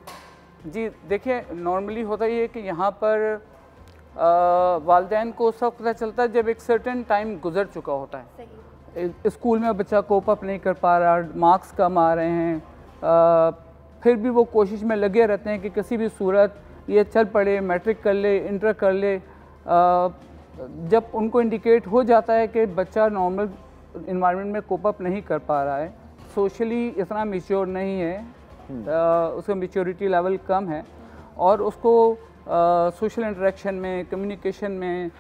जी देखिए, नॉर्मली होता ये है कि यहाँ पर वालिदैन को सब पता चलता है जब एक सर्टेन टाइम गुजर चुका होता है। स्कूल में बच्चा कोप अप नहीं कर पा रहा, मार्क्स कम आ रहे हैं, फिर भी वो कोशिश में लगे रहते हैं कि किसी भी सूरत ये चल पड़े, मैट्रिक कर ले, इंटर कर ले। जब उनको इंडिकेट हो जाता है कि बच्चा नॉर्मल इन्वायरमेंट में कोप अप नहीं कर पा रहा है, सोशली इतना मैच्योर नहीं है, उसका मैच्योरिटी लेवल कम है और उसको सोशल इंटरेक्शन में, कम्युनिकेशन में,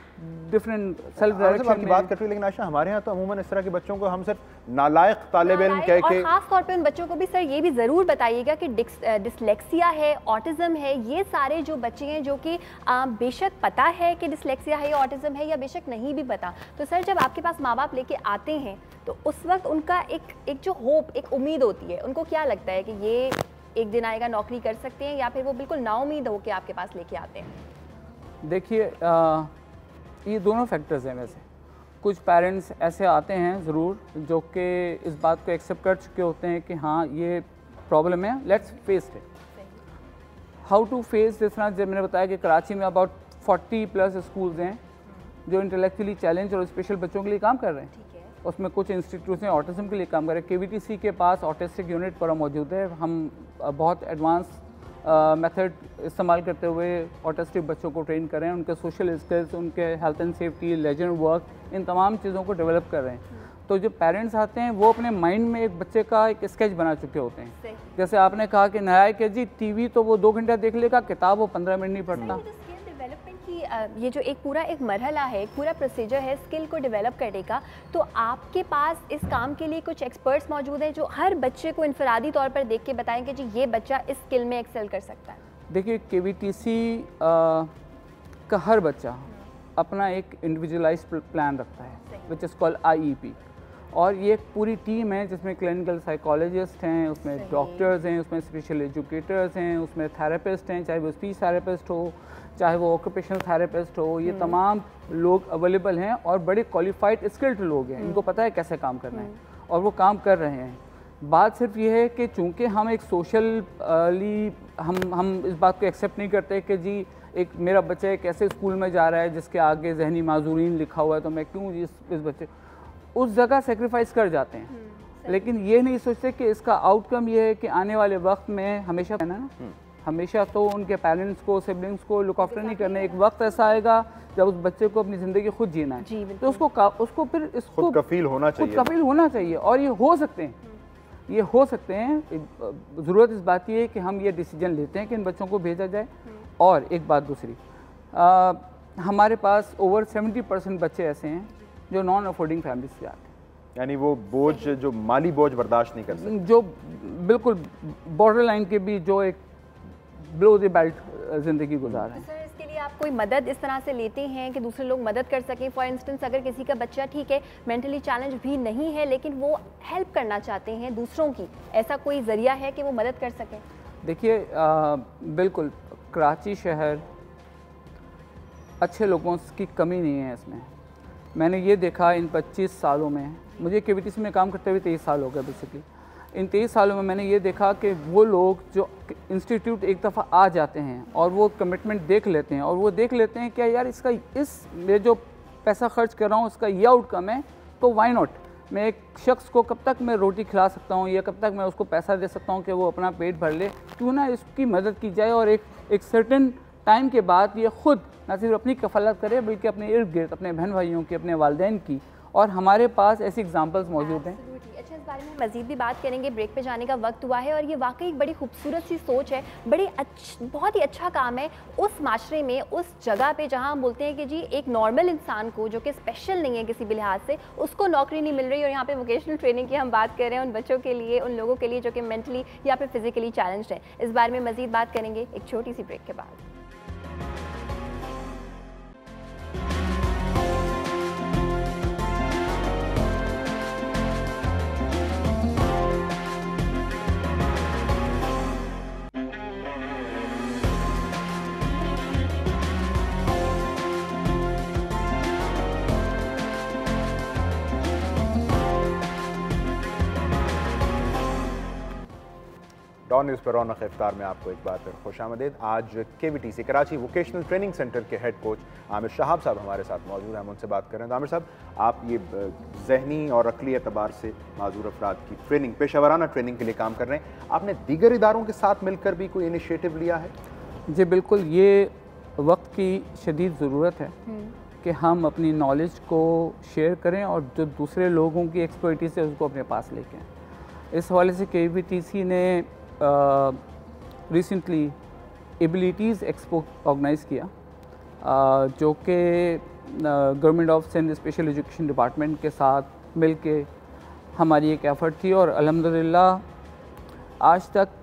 डिफरेंट सेल्फ डायरेक्शन में बात करते हैं। लेकिन आशा, हमारे यहाँ तो अमूमन इस तरह के बच्चों को हम सिर्फ नालायक तालिब इल्म कह के, और खास तौर पे उन बच्चों को भी सर ये भी ज़रूर बताइएगा कि डिसलेक्सिया है, ऑटिज़म है, ये सारे जो बच्चे हैं जो कि बेशक पता है कि डिसलेक्सिया है या ऑटिज़म है या बेशक नहीं भी पता, तो सर जब आपके पास माँ बाप लेके आते हैं तो उस वक्त उनका एक जो होप, एक उम्मीद होती है, उनको क्या लगता है कि ये एक दिन आएगा नौकरी कर सकते हैं, या फिर वो बिल्कुल नाउम्मीद होकर आपके पास लेके आते हैं? देखिए, ये दोनों फैक्टर्स हैं। वैसे कुछ पेरेंट्स ऐसे आते हैं ज़रूर जो कि इस बात को एक्सेप्ट कर चुके होते हैं कि हाँ ये प्रॉब्लम है, let's face it. How to face this ना, जब मैंने बताया कि कराची में अबाउट 40+ स्कूल्स हैं जो इंटेलेक्चुअली चैलेंज और स्पेशल बच्चों के लिए काम कर रहे हैं। उसमें कुछ इंस्टीट्यूट्स हैं ऑटिज़म के लिए काम कर रहे हैं। KVTC के पास ऑटिस्टिक यूनिट पर मौजूद है। हम बहुत एडवांस मेथड इस्तेमाल करते हुए ऑटिस्टिक बच्चों को ट्रेन कर रहे हैं, उनके सोशल स्किल्स, उनके health and safety, legend work, इन तमाम चीज़ों को डेवलप कर रहे हैं। तो जो पेरेंट्स आते हैं वो अपने माइंड में एक बच्चे का एक स्केच बना चुके होते हैं। जैसे आपने कहा कि नारायक है जी, टीवी तो वो 2 घंटा देख लेगा, किताब वो 15 मिनट नहीं पढ़ता। ये जो एक पूरा एक मरहला है, एक पूरा प्रोसीजर है स्किल को डेवलप करने का, तो आपके पास इस काम के लिए कुछ एक्सपर्ट्स मौजूद हैं जो हर बच्चे को इनफरादी तौर पर देख के बताएंगे जी ये बच्चा इस स्किल में एक्सेल कर सकता है? देखिए, KVTC का हर बच्चा अपना एक इंडिविजुअलाइज्ड प्लान रखता है विच इज़ कॉल्ड IEP, और ये एक पूरी टीम है जिसमें क्लिनिकल साइकोलॉजिस्ट हैं, उसमें डॉक्टर्स हैं, उसमें स्पेशल एजुकेटर्स हैं, उसमें थेरेपिस्ट हैं, चाहे वो स्पीच थेरेपिस्ट हो, चाहे वो ऑक्यूपेशनल थेरेपिस्ट हो, ये तमाम लोग अवेलेबल हैं और बड़े क्वालिफाइड स्किल्ड लोग हैं। इनको पता है कैसे काम करना है और वो काम कर रहे हैं। बात सिर्फ ये है कि चूँकि हम एक सोशली हम इस बात को एक्सेप्ट नहीं करते कि जी एक मेरा बच्चा एक ऐसे स्कूल में जा रहा है जिसके आगे जहनी माजूरीन लिखा हुआ है तो मैं क्यों इस बच्चे उस जगह सेक्रीफाइस कर जाते हैं, लेकिन ये नहीं सोचते कि इसका आउटकम ये है कि आने वाले वक्त में हमेशा है ना, हमेशा तो उनके पेरेंट्स को, सिबलिंग्स को लुक आफ्टर नहीं करने, एक वक्त ऐसा आएगा जब उस बच्चे को अपनी ज़िंदगी खुद जीना है, तो उसको फिर इसको खुद कफील होना चाहिए और ये हो सकते हैं, ये हो सकते हैं। ज़रूरत इस बात की है कि हम ये डिसीजन लेते हैं कि इन बच्चों को भेजा जाए। और एक बात दूसरी, हमारे पास ओवर 70% बच्चे ऐसे हैं जो नॉन अफोर्डिंग फैमिली से आते हैं, यानी वो बोझ, जो माली बोझ बर्दाश्त नहीं कर सकते, जो बिल्कुल बॉर्डर लाइन के भी, जो एक बिलो द बेल्ट ज़िंदगी गुजार रहे हैं। सर, इसके लिए आप कोई मदद इस तरह से लेते हैं कि दूसरे लोग मदद कर सकें? फॉर इंस्टेंस, अगर किसी का बच्चा ठीक है मेंटली चैलेंज भी नहीं है लेकिन वो हेल्प करना चाहते हैं दूसरों की, ऐसा कोई ज़रिया है कि वो मदद कर सकें? देखिए, बिल्कुल कराची शहर अच्छे लोगों की कमी नहीं है इसमें। मैंने ये देखा इन 25 सालों में, मुझे KVTC में काम करते हुए 23 साल हो गए बेसिकली। इन 23 सालों में मैंने ये देखा कि वो लोग जो इंस्टीट्यूट एक दफ़ा आ जाते हैं और वो कमिटमेंट देख लेते हैं और वो देख लेते हैं क्या यार इसका मैं जो पैसा खर्च कर रहा हूँ इसका ये आउटकम है, तो वाई नॉट। मैं एक शख्स को कब तक मैं रोटी खिला सकता हूँ या कब तक मैं उसको पैसा दे सकता हूँ कि वो अपना पेट भर ले, क्यों ना इसकी मदद की जाए और एक सर्टेन टाइम के बाद ये खुद ना सिर्फ अपनी कफालत करे बल्कि अपने इर्द गिर्द, अपने बहन भाइयों की, अपने वालिदैन की और हमारे पास ऐसी एग्जांपल्स मौजूद हैं। अच्छा, इस बारे में मज़ीद भी बात करेंगे, ब्रेक पे जाने का वक्त हुआ है और ये वाकई एक बड़ी खूबसूरत सी सोच है, बहुत ही अच्छा काम है उस माशरे में, उस जगह पे जहाँ हम बोलते हैं कि जी एक नॉर्मल इंसान को जो कि स्पेशल नहीं है किसी भी लिहाज से, उसको नौकरी नहीं मिल रही, और यहाँ पे वोकेशनल ट्रेनिंग की हम बात कर रहे हैं उन बच्चों के लिए, उन लोगों के लिए जो कि मेंटली या फिर फिजिकली चैलेंज्ड है। इस बारे में मज़ीद बात करेंगे एक छोटी सी ब्रेक के बाद। डॉन न्यूज़ पर रौनक इफ्तार में आपको एक बार फिर खुशामदीद। आज KVTC Karachi vocational training centre के हेड कोच आमिर शहाब साहब हमारे साथ मौजूद हैं, हम उनसे बात कर रहे हैं। तो आमिर साहब, आप ये जहनी और अक़ली एतबार से माजूर अफराद की ट्रेनिंग, पेशावराना ट्रेनिंग के लिए काम कर रहे हैं, आपने दीगर इदारों के साथ मिलकर भी कोई इनिशिएटिव लिया है? जी बिल्कुल, ये वक्त की शदीद ज़रूरत है कि हम अपनी नॉलेज को शेयर करें और जो दूसरे लोगों की एक्सपर्टीज़ है उसको अपने पास लेके आएँ। इस हवाले से KVTC ने रिसेंटली एबिलिटीज़ एक्सपो ऑर्गेनाइज़ किया, जो कि government of Sindh special education department के साथ मिलके हमारी एक एफ़र्ट थी, और अल्हम्दुलिल्लाह आज तक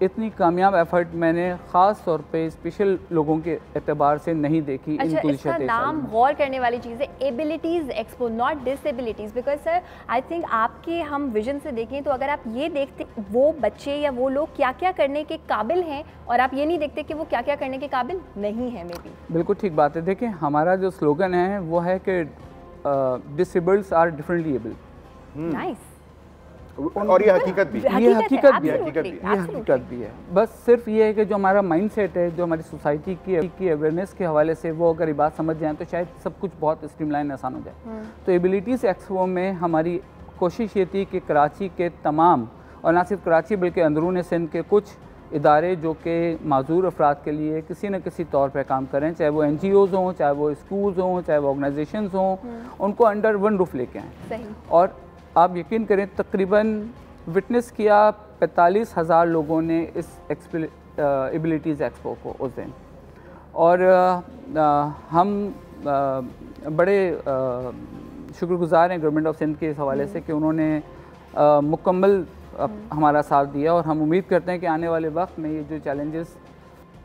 इतनी कामयाब एफर्ट मैंने ख़ास तौर पे स्पेशल लोगों के एतबार से नहीं देखी। अच्छा, इसका नाम गौर करने वाली चीज़ है, abilities expo, not disabilities, because sir I think आपके हम विजन से देखें तो अगर आप ये देखते वो बच्चे या वो लोग क्या क्या करने के काबिल हैं, और आप ये नहीं देखते कि वो क्या क्या करने के काबिल नहीं है। मे बी बिल्कुल ठीक बात है। देखिए, हमारा जो स्लोगन है वो है कि disables are differently able. Nice. और ये हकीकत भी है, ये हकीकत भी है। बस सिर्फ ये है कि जो हमारा माइंडसेट है, जो हमारी सोसाइटी की अवेयरनेस के हवाले से, वो अगर ये बात समझ जाए तो शायद सब कुछ बहुत स्ट्रीमलाइन आसान हो जाए। तो एबिलिटीज़ एक्सपो में हमारी कोशिश ये थी कि कराची के तमाम, और ना सिर्फ कराची बल्कि अंदरून सिंध के कुछ इदारे जो कि माजूर अफराद के लिए किसी न किसी तौर पर काम करें, चाहे वो NGOs हों, चाहे वो स्कूल्स हों, चाहे वो ऑर्गेनाइजेशंस हों, उनको अंडर वन रूफ लेके आएँ। और आप यकीन करें, तकरीबन विटनेस किया 45,000 लोगों ने इस एबिलिटीज़ एक्सपो को उस दिन। और हम बड़े शुक्रगुजार हैं गवर्नमेंट ऑफ सिंध के इस हवाले से कि उन्होंने मुकम्मल हमारा साथ दिया, और हम उम्मीद करते हैं कि आने वाले वक्त में ये जो चैलेंजेस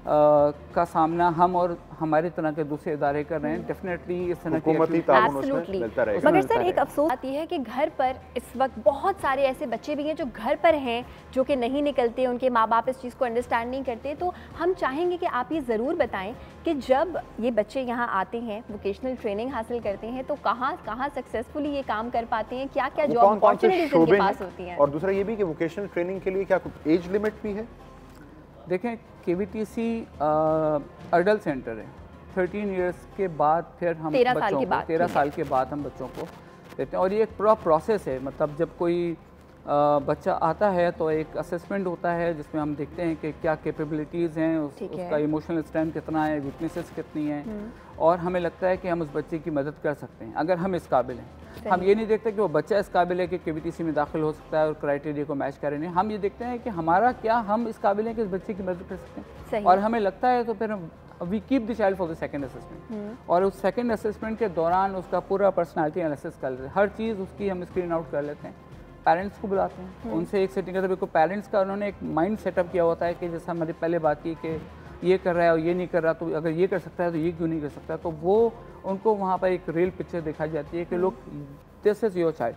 का सामना हम और हमारे तरह के दूसरे इदारे कर रहे हैं, डेफिनेटली इस तरह की मिलता रहेगा। मगर सर एक अफसोस आती है कि घर पर इस वक्त बहुत सारे ऐसे बच्चे भी हैं जो घर पर हैं, जो कि नहीं निकलते, उनके माँ बाप इस चीज़ को अंडरस्टैंड नहीं करते। तो हम चाहेंगे कि आप ये ज़रूर बताएं कि जब ये बच्चे यहाँ आते हैं, वोकेशनल ट्रेनिंग हासिल करते हैं, तो कहाँ कहाँ सक्सेसफुली ये काम कर पाते हैं, क्या क्या जॉब अपॉर्चुनिटीज इनके पास होती हैं? और दूसरा ये भी कि वोकेशनल ट्रेनिंग के लिए क्या कुछ एज लिमिट भी है? देखें, KVTC अडल्ट सेंटर है। 13 इयर्स के बाद फिर हम 13 साल के बाद हम बच्चों को देते हैं, और ये एक पूरा प्रोसेस है। मतलब जब कोई बच्चा आता है तो एक असेसमेंट होता है जिसमें हम देखते हैं कि क्या कैपेबिलिटीज़ हैं, उसका इमोशनल स्ट्रेंथ कितना है, वीकनेसेस कितनी हैं, और हमें लगता है कि हम उस बच्चे की मदद कर सकते हैं अगर हम इस काबिल हैं। हम ये नहीं देखते कि वो बच्चा इस काबिल है कि KVTC में दाखिल हो सकता है और क्राइटेरिया को मैच करें। हम ये देखते हैं कि हमारा क्या, हम इस काबिल हैं कि इस बच्चे की मदद कर सकते हैं, और हमें लगता है तो फिर we keep the child for the second assessment, और उस सेकंड असेसमेंट के दौरान उसका पूरा पर्सनालिटी एनालिसिस कर लेते हैं, हर चीज़ उसकी हम स्क्रीन आउट कर लेते हैं। पेरेंट्स को बुलाते हैं, उनसे एक सेटिंग करते हैं। बिल्कुल पेरेंट्स का उन्होंने एक माइंड सेटअप किया होता है कि जैसे हमारी पहले बात की कि ये कर रहा है और ये नहीं कर रहा, तो अगर ये कर सकता है तो ये क्यों नहीं कर सकता। तो वो उनको वहाँ पर एक रियल पिक्चर दिखाई जाती है कि लोग, दिस इज़ योर चाइल्ड,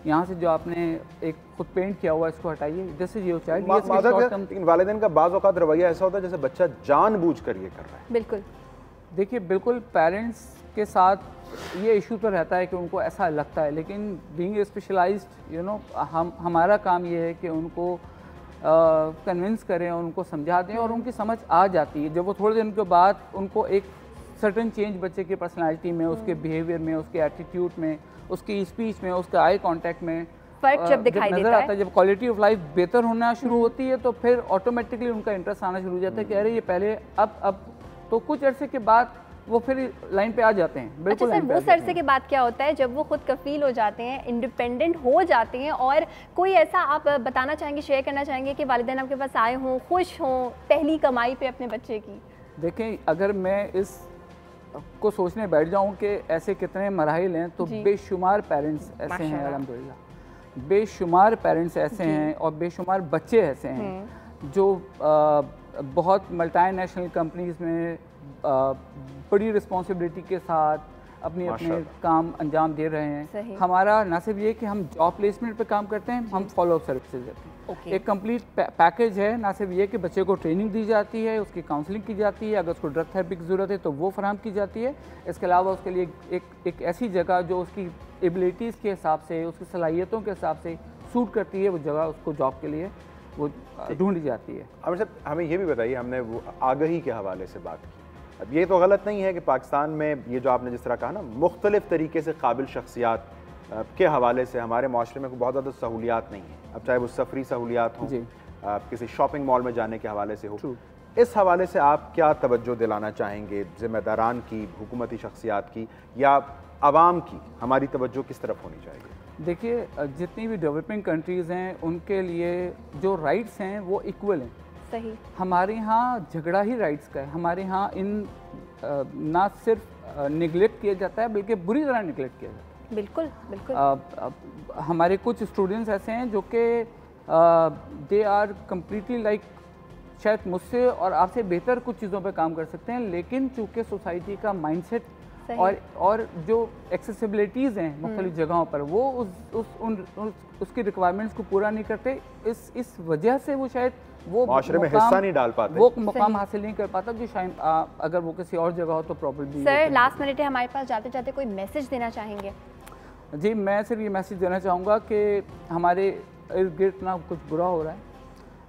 यहाँ से जो आपने एक खुद पेंट किया हुआ इसको हटाइए, दिस इज योर चाइल्ड। लेकिन वालिदैन का बाज़ औक़ात रवैया ऐसा होता है जैसे बच्चा जानबूझकर ये कर रहा है। बिल्कुल, देखिए बिल्कुल पेरेंट्स के साथ ये इशू तो रहता है कि उनको ऐसा लगता है, लेकिन बीइंग स्पेशलाइज्ड हमारा काम ये है कि उनको कन्विंस करें, उनको समझा दें, और उनकी समझ आ जाती है। जब वो थोड़े दिन के बाद उनको एक सर्टन चेंज बच्चे की पर्सनालिटी में, उसके बिहेवियर में, उसके एटीट्यूड में, उसकी स्पीच में, उसके आई कांटेक्ट में फर्क जब दिखाई नजर आता है, जब क्वालिटी ऑफ लाइफ बेहतर होना शुरू होती है, तो फिर ऑटोमेटिकली उनका इंटरेस्ट आना शुरू हो जाता है कि अरे ये पहले अब तो कुछ अरसे के बाद वो फिर लाइन पे आ जाते हैं। बिल्कुल। अच्छा सर, वो सरसे के बाद क्या होता है जब वो खुद कफील हो जाते हैं, इंडिपेंडेंट हो जाते हैं, और कोई ऐसा आप बताना चाहेंगे, शेयर करना चाहेंगे कि वालिदैन आपके पास आए हों, खुश हों पहली कमाई पे अपने बच्चे की? देखें, अगर मैं इस को सोचने बैठ जाऊं कि ऐसे कितने मराहिल हैं, तो बेशुमार पेरेंट्स ऐसे हैं अल्हम्दुलिल्लाह, बेशुमार पेरेंट्स ऐसे हैं और बेशुमार बच्चे ऐसे हैं जो बहुत मल्टीनेशनल कंपनीज़ में बड़ी रिस्पॉन्सिबिलिटी के साथ अपने काम अंजाम दे रहे हैं। हमारा ना सिर्फ ये कि हम जॉब प्लेसमेंट पे काम करते हैं, हम फॉलो अप सर्विसेज देते हैं। एक कंप्लीट पैकेज है। ना सिर्फ ये कि बच्चे को ट्रेनिंग दी जाती है, उसकी काउंसलिंग की जाती है, अगर उसको ड्रग थेरेपी की ज़रूरत है तो वो फराहम की जाती है। इसके अलावा उसके लिए एक ऐसी जगह जो उसकी एबिलिटीज़ के हिसाब से, उसकी सलाहियतों के हिसाब से सूट करती है, वो जगह उसको जॉब के लिए वो ढूंढी जाती है। अब सर हमें ये भी बताइए, हमने वो आगाही के हवाले से बात की, अब ये तो गलत नहीं है कि पाकिस्तान में ये जो आपने जिस तरह कहा ना, मुख्तलिफ तरीके से काबिल शख्सियात के हवाले से हमारे माशरे में बहुत ज़्यादा सहूलियात नहीं है। अब चाहे वो सफरी सहूलियात हों, किसी शॉपिंग मॉल में जाने के हवाले से हो, इस हवाले से आप क्या तवज्जो दिलाना चाहेंगे ज़िम्मेदारान की, हुकूमती शख्सियात की या आवाम की? हमारी तवज्जो किस तरफ होनी चाहिए? देखिए, जितनी भी डेवलपिंग कंट्रीज़ हैं उनके लिए जो राइट्स हैं वो इक्वल हैं। सही। हमारे यहाँ झगड़ा ही राइट्स का है। हमारे यहाँ ना सिर्फ निगलेक्ट किया जाता है बल्कि बुरी तरह निगलेक्ट किया जाता है। बिल्कुल बिल्कुल। हमारे कुछ स्टूडेंट्स ऐसे हैं जो कि दे आर कम्प्लीटली लाइक शायद मुझसे और आपसे बेहतर कुछ चीज़ों पे काम कर सकते हैं, लेकिन चूँकि सोसाइटी का माइंडसेट और जो एक्सेसिबिलिटीज़ हैं मुख्तलिफ जगहों पर, वो उसकी रिक्वायरमेंट्स को पूरा नहीं करते। इस वजह से वो शायद वो माशरे में हिस्सा नहीं डाल पाते, वो मुकाम हासिल नहीं कर पाता जो शायद अगर वो किसी और जगह हो तो प्रॉब्लम। सर लास्ट मिनट है हमारे पास, जाते जाते कोई मैसेज देना चाहेंगे? जी, मैं सिर्फ ये मैसेज देना चाहूँगा कि हमारे इर्द गिर्द ना कुछ बुरा हो रहा है।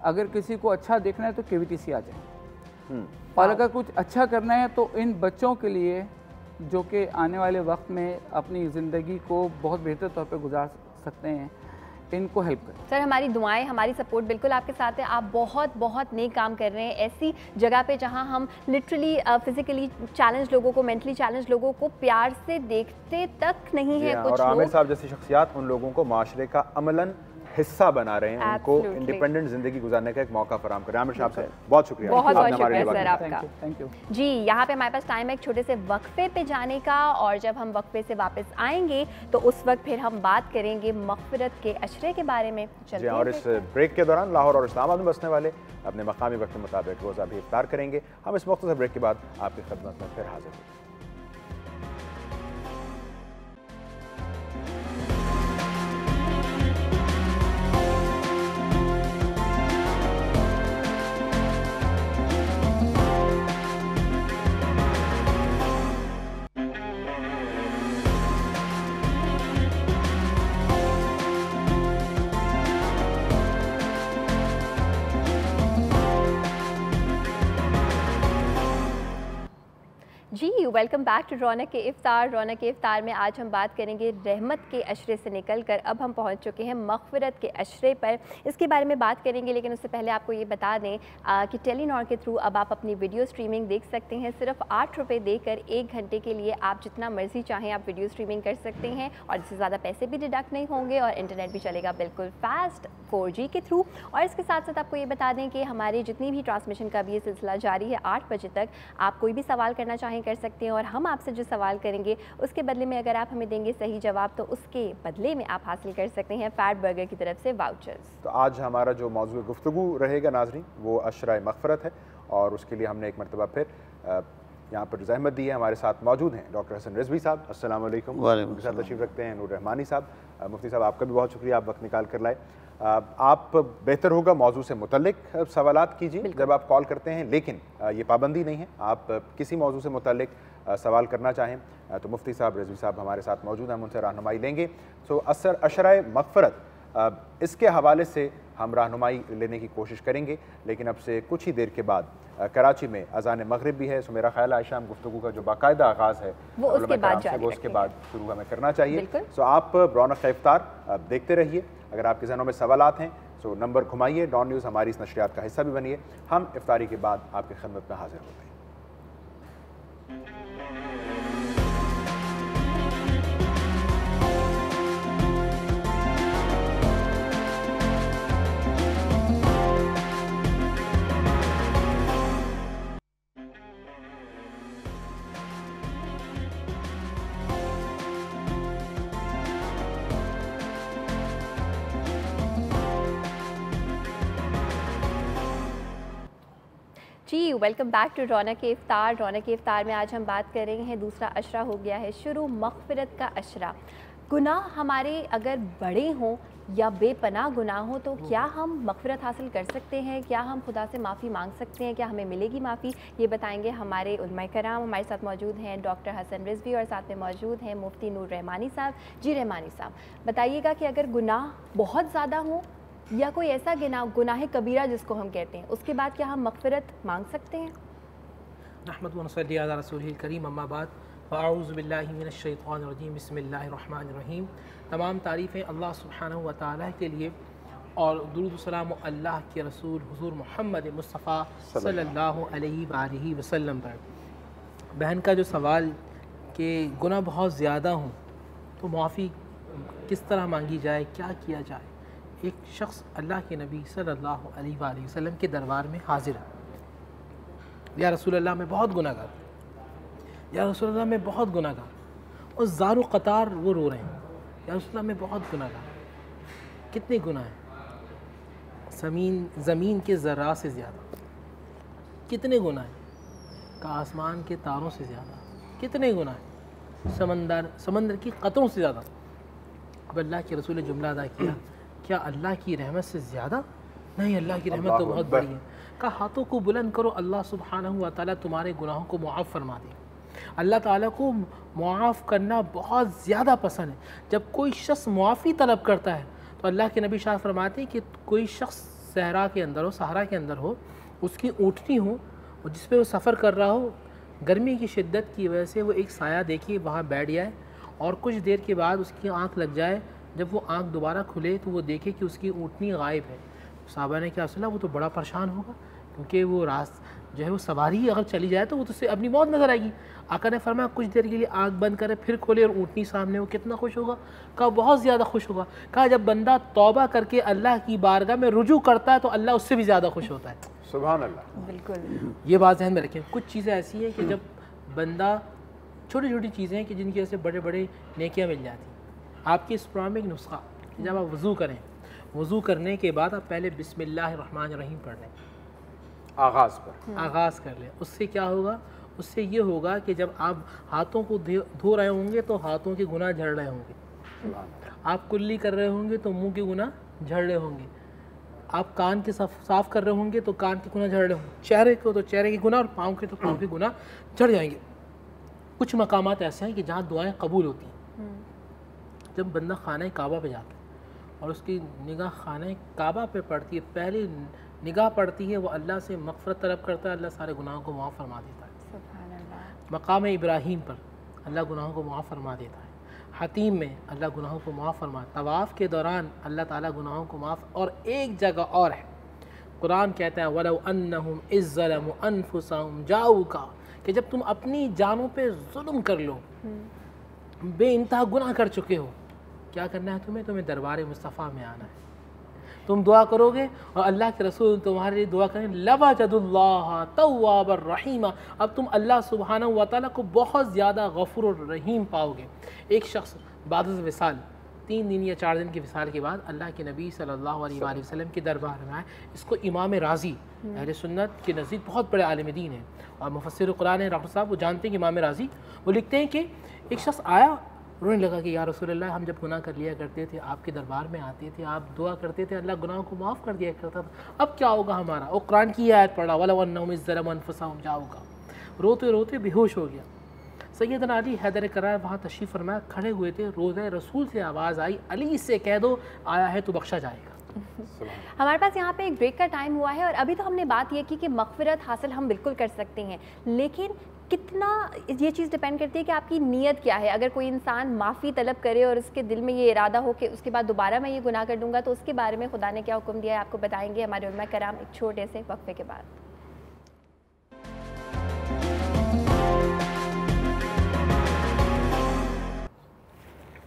अगर किसी को अच्छा देखना है तो KVTC आ जाए, और अगर कुछ अच्छा करना है तो इन बच्चों के लिए जो कि आने वाले वक्त में अपनी ज़िंदगी को बहुत बेहतर तौर पे गुजार सकते हैं, इनको हेल्प करें। सर हमारी दुआएं, हमारी सपोर्ट बिल्कुल आपके साथ है। आप बहुत बहुत नेक काम कर रहे हैं ऐसी जगह पे जहां हम लिटरली फिजिकली चैलेंज लोगों को, मेंटली चैलेंज लोगों को प्यार से देखते तक नहीं है कुछ और आमिर साहब जैसी शख्सियात उन लोगों को माशरे का अमलन हिस्सा बना रहे हैं, उनको इंडिपेंडेंट जिंदगी गुजारने का एक मौका फराहम करें। आमिर साहब से बहुत शुक्रिया, बहुत बहुत शुक्रिया सर आपका। थैंक यू जी। यहाँ पे हमारे पास टाइम है एक छोटे से वक्फे पे जाने का, और जब हम वक्फे से वापस आएंगे तो उस वक्त फिर हम बात करेंगे मग़फ़िरत के अशरे के बारे में। जी, और इस ब्रेक के दौरान लाहौर और इस्लामाबाद में बसने वाले अपने मकामी वक्त के मुताबिक रोज़ा भी इफ्तार करेंगे। हम इस मुख्तसर ब्रेक के बाद आपकी खिदमत में फिर हाजिर होंगे। जी, वेलकम बैक टू रौनक के इफ्तार। रौनक के इफ्तार में आज हम बात करेंगे रहमत के अशरे से निकलकर अब हम पहुंच चुके हैं मग़फ़िरत के अशरे पर, इसके बारे में बात करेंगे। लेकिन उससे पहले आपको ये बता दें कि टेलीनॉर के थ्रू अब आप अपनी वीडियो स्ट्रीमिंग देख सकते हैं। सिर्फ 8 रुपये देकर 1 घंटे के लिए आप जितना मर्जी चाहें आप वीडियो स्ट्रीमिंग कर सकते हैं, और इससे ज़्यादा पैसे भी डिडक्ट नहीं होंगे, और इंटरनेट भी चलेगा बिल्कुल फास्ट 4G के थ्रू। और इसके साथ साथ आपको ये बता दें कि हमारी जितनी भी ट्रांसमिशन का भी ये सिलसिला जारी है, 8 बजे तक आप कोई भी सवाल करना चाहें कर सकते हैं, और हम आपसे जो सवाल करेंगे उसके बदले में अगर आप हमें देंगे सही जवाब तो उसके बदले में आप हासिल कर सकते हैं फैट बर्गर की तरफ से वाउचर्स। तो आज हमारा जो मौजूद गुफ्तगू रहेगा नाज़रीन वो अशरा मग़फ़िरत है, और उसके लिए हमने एक मरतबा फिर यहाँ पर ज़हमत दी है। हमारे साथ मौजूद हैं डॉक्टर हसन रिजवी साहब, अस्सलाम वालेकुम। उनके साथ तशरीफ़ रखते हैं नूर रहमानी साहब। मुफ्ती साहब आपका भी बहुत शुक्रिया, आप वक्त निकाल कर लाए। आप बेहतर होगा मौजू से मुतल्लिक सवालात कीजिए जब आप कॉल करते हैं, लेकिन ये पाबंदी नहीं है, आप किसी मौजू से मुतल्लिक सवाल करना चाहें तो मुफ्ती साहब रिजवी साहब हमारे साथ मौजूद हैं, हम उनसे रहनुमाई लेंगे। सो अशरा मग़फ़िरत इसके हवाले से हम रहनुमाई लेने की कोशिश करेंगे, लेकिन अब से कुछ ही देर के बाद कराची में अज़ान मग़रिब भी है। सो मेरा ख्याल है शाम गुफ्तगू का जो बाकायदा आगाज़ है वो उसके बाद शुरू हमें करना चाहिए। सो आप रौनक का इफ्तार देखते रहिए। अगर आपके जहनों में सवालात हैं तो नंबर घुमाइए, डॉन न्यूज़ हमारी इस नशरियात का हिस्सा भी बनिए। हम इफ्तारी के बाद आपकी खिदमत में हाजिर होते हैं। जी, वेलकम बैक टू रौनक इफ्तार। रौनक इफ्तार में आज हम बात कर रहे हैं, दूसरा अशरा हो गया है शुरू, मग़फ़िरत का अशरा। गुनाह हमारे अगर बड़े हों या बेपनाह गुनाह हो तो क्या हम मग़फ़िरत हासिल कर सकते हैं? क्या हम खुदा से माफ़ी मांग सकते हैं? क्या हमें मिलेगी माफ़ी? ये बताएंगे हमारे उलमा कराम। हमारे साथ मौजूद हैं डॉक्टर हसन रिजवी और साथ में मौजूद हैं मुफ्ती नूर रहमानी साहब। जी रहमानी साहब, बताइएगा कि अगर गुनाह बहुत ज़्यादा हो या कोई ऐसा गुनाह कबीरा जिसको हम कहते हैं, उसके बाद क्या हम मग़फ़िरत मांग सकते हैं? नहमदुहु व नसल्ली अला रसूलिल करीम, अम्मा बाद, फ़अऊज़ु बिल्लाहि मिनश शैतानिर रजीम, बिस्मिल्लाहिर रहमानिर रहीम। तमाम तारीफ़ें अल्लाह सुब्हानहु व तआला के लिए और दुरूद सलाम अल्लाह के रसूल हुज़ूर मोहम्मद मुस्तफ़ा सल्लल्लाहु अलैहि वसल्लम पर। बहन का जो सवाल कि गुनाह बहुत ज़्यादा हों तो माफ़ी किस तरह मांगी जाए, क्या किया जाए। एक शख्स अल्लाह के नबी सल्लल्लाहु अलैहि वसल्लम के दरबार में हाजिर है। या रसूल अल्लाह, मैं बहुत गुनाहगार, या रसूल अल्लाह मैं बहुत गुनाहगार। और ज़ारो क़तार वो रो रहे हैं, या रसूल अल्लाह मैं बहुत गुनाहगार। कितने गुनाह हैं? ज़मीन के ज़र्रा से ज़्यादा। कितने गुनाह हैं? का आसमान के तारों से ज़्यादा। कितने गुनाह हैं? समंदर की क़तरों से ज़्यादा। अब अल्लाह के रसूल ने जुमला अदा किया, क्या अल्लाह की रहमत से ज़्यादा? नहीं, अल्लाह की रहमत तो बहुत बड़ी है। कहा हाथों को बुलंद करो, अल्लाह सुब्हानहु व तआला तुम्हारे गुनाहों को मुआफ़ फरमा दे। अल्लाह ताला को मुआफ़ करना बहुत ज़्यादा पसंद है। जब कोई शख्स मुआफ़ी तलब करता है तो अल्लाह के नबी शाह फरमाते हैं कि कोई शख्स सहरा के अंदर हो, सहारा के अंदर हो, उसकी ऊँटनी हो और जिस पे वो सफ़र कर रहा हो, गर्मी की शिद्दत की वजह से वो एक साया देखिए वहाँ बैठ जाए और कुछ देर के बाद उसकी आँख लग जाए। जब वो आँख दोबारा खुले तो वो देखे कि उसकी ऊँटनी गायब है। साहबा ने क्या सुना, वो तो बड़ा परेशान होगा क्योंकि वो जो है वो सवारी अगर चली जाए तो वो तो अपनी मौत नज़र आएगी। आका ने फरमाया कुछ देर के लिए आँख बंद करे, फिर खोले और ऊँटनी सामने, वो कितना खुश होगा? कहा बहुत ज़्यादा खुश होगा। कहा जब बंदा तौबा करके अल्लाह की बारगाह में रुजू करता है तो अल्लाह उससे भी ज़्यादा खुश होता है। सुभान अल्लाह। बिल्कुल, ये बात ध्यान में रखें। कुछ चीज़ें ऐसी हैं कि जब बंदा, छोटी छोटी चीज़ें हैं कि जिनकी वजह से बड़े बड़े नेकियाँ मिल जाती हैं। आपकी इस प्रोग्राम में एक नुस्खा, जब आप वज़ू करें, वज़ू करने के बाद आप पहले बिस्मिल्लाहिर्रहमानिर्रहीम पढ़ लें, आगाज़ पर आगाज़ कर लें। उससे क्या होगा? उससे ये होगा कि जब आप हाथों को धो रहे होंगे तो हाथों के गुनाह झड़ रहे होंगे। आप कुल्ली कर रहे होंगे तो मुंह के गुनाह झड़ रहे होंगे। आप कान के साफ़ कर रहे होंगे तो कान के गुनाह झड़ रहे होंगे। चेहरे को तो चेहरे के गुनाह और पाँव के तो पाँव के गुनाह झड़ जाएंगे। कुछ मकामात ऐसे हैं कि जहाँ दुआएँ कबूल होती हैं। जब बंदा खाना काबा पे जाता है और उसकी निगाह खाना काबा पे पड़ती है, पहली निगाह पड़ती है, वो अल्लाह से मग़फ़िरत तलब करता है, अल्लाह सारे गुनाहों को मुआफ़ फरमा देता है। मकाम इब्राहीम पर अल्लाह गुनाहों को मुआफ़ फरमा देता है। हतीम में अल्लाह गुनाहों को मुआफ़ फरमा, तवाफ़ के दौरान अल्लाह ताला गुनाहों को माफ़। और एक जगह और है, कुरान कहता है वलौ अन्नहुम इज़ ज़लमू अनफुसहुम जाऊका, कि जब तुम अपनी जानों पे जुल्म कर लो, बेइंतहा गुनाह कर चुके हो, क्या करना है तुम्हें? तुम्हें दरबार मुस्तफ़ा में आना है। तुम दुआ करोगे और अल्लाह के रसूल तुम्हारे लिए दुआ करें, लवजदुल्लाह तव्वाबर रहीमा। अब तुम अल्लाह सुब्हानहु व तआला को बहुत ज़्यादा गफ़ूर और रहीम पाओगे। एक शख्स बाद विसाल, 3 दिन या 4 दिन के विसाल के बाद अल्लाह के नबी सल्लल्लाहु अलैहि वसल्लम के दरबार में आए। इसको इमाम राज़ी अहले सुन्नत के नज़दीक बहुत बड़े आलिम दीन हैं और मुफस्सिर कुरान हैं डॉक्टर साहब, वो जानते हैं कि इमाम राज़ी वो लिखते हैं कि एक शख्स आया, रोने लगा कि या रसूल अल्लाह, हम जब गुनाह कर लिया करते थे, आपके दरबार में आते थे, आप दुआ करते थे, अल्लाह गुनाहों को माफ़ कर दिया करता था, अब क्या होगा हमारा? और कुरान की आयत पढ़ा वलौ अन्नहुम इज़ ज़लमू अनफुसहुम जाऊका। रोते रोते बेहोश हो गया। सैयदना अली हैदर करार वहाँ तशरीफ़ फरमाया, खड़े हुए थे, रोज़े रसूल से आवाज़ आई, अली से कह दो आया है तो बख्शा जाएगा। हमारे पास यहाँ पे एक ब्रेक का टाइम हुआ है और अभी तो हमने बात ये की कि मग़फ़िरत हासिल हम बिल्कुल कर सकते हैं, लेकिन कितना ये चीज़ डिपेंड करती है कि आपकी नीयत क्या है। अगर कोई इंसान माफ़ी तलब करे और उसके दिल में ये इरादा हो कि उसके बाद दोबारा मैं ये गुनाह कर दूंगा, तो उसके बारे में खुदा ने क्या हुक्म दिया है आपको बताएंगे हमारे उलमा कराम एक छोटे से वक्फे के बाद।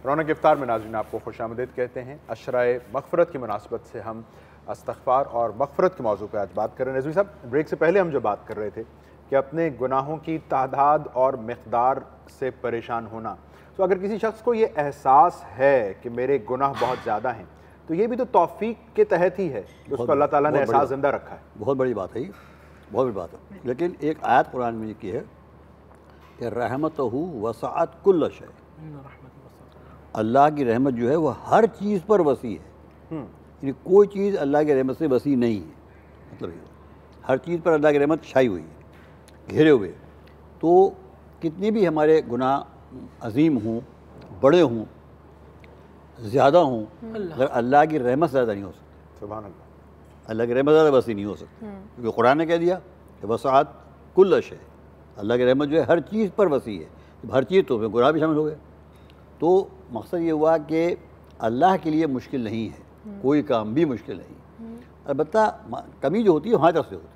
रौनक इफ्तार में नाज़रीन आपको खुशामदीद कहते हैं। अशराए मग़फ़िरत की मुनासबत से हम इस्तग़फ़ार और मग़फ़िरत के मौजू पर आज बात कर रहे हैं। रिज़वी साहब, ब्रेक से पहले हम जो बात कर रहे थे कि अपने गुनाहों की तादाद और मिक़दार से परेशान होना, तो अगर किसी शख्स को ये एहसास है कि मेरे गुनाह बहुत ज़्यादा हैं, तो ये भी तो तौफ़ीक़ के तहत ही है, उसको अल्लाह ताला ने एहसास ज़िंदा रखा है। बहुत बड़ी बात है ये। बहुत बड़ी बात है। लेकिन एक आयत कुरान में की है कि रहमतहू वसाअत कुल्ल शै, अल्लाह की रहमत जो है वो हर चीज़ पर वसी है। यानी कोई चीज़ अल्लाह की रहमत से वसी नहीं है, मतलब ये हर चीज़ पर अल्लाह की रहमत छाई हुई है, घेरे हुए। तो कितने भी हमारे गुनाह अजीम हों, बड़े हों, ज़्यादा हों, अगर अल्लाह की रहमत ज़्यादा नहीं हो सकती। सुभान अल्लाह। अल्लाह की रहमत ज़्यादा वसी नहीं हो सकती, क्योंकि कुरान ने कह दिया कि वसाअत कुल्ल शै, अल्लाह की रहमत जो है हर चीज़ पर वसी है। हर चीज़ तो फिर गुनाह भी शामिल हो गए। तो मकसद ये हुआ कि अल्लाह के लिए मुश्किल नहीं है, कोई काम भी मुश्किल नहीं। अलबत्ता कमी जो होती है वहाँ तरफ से होती है,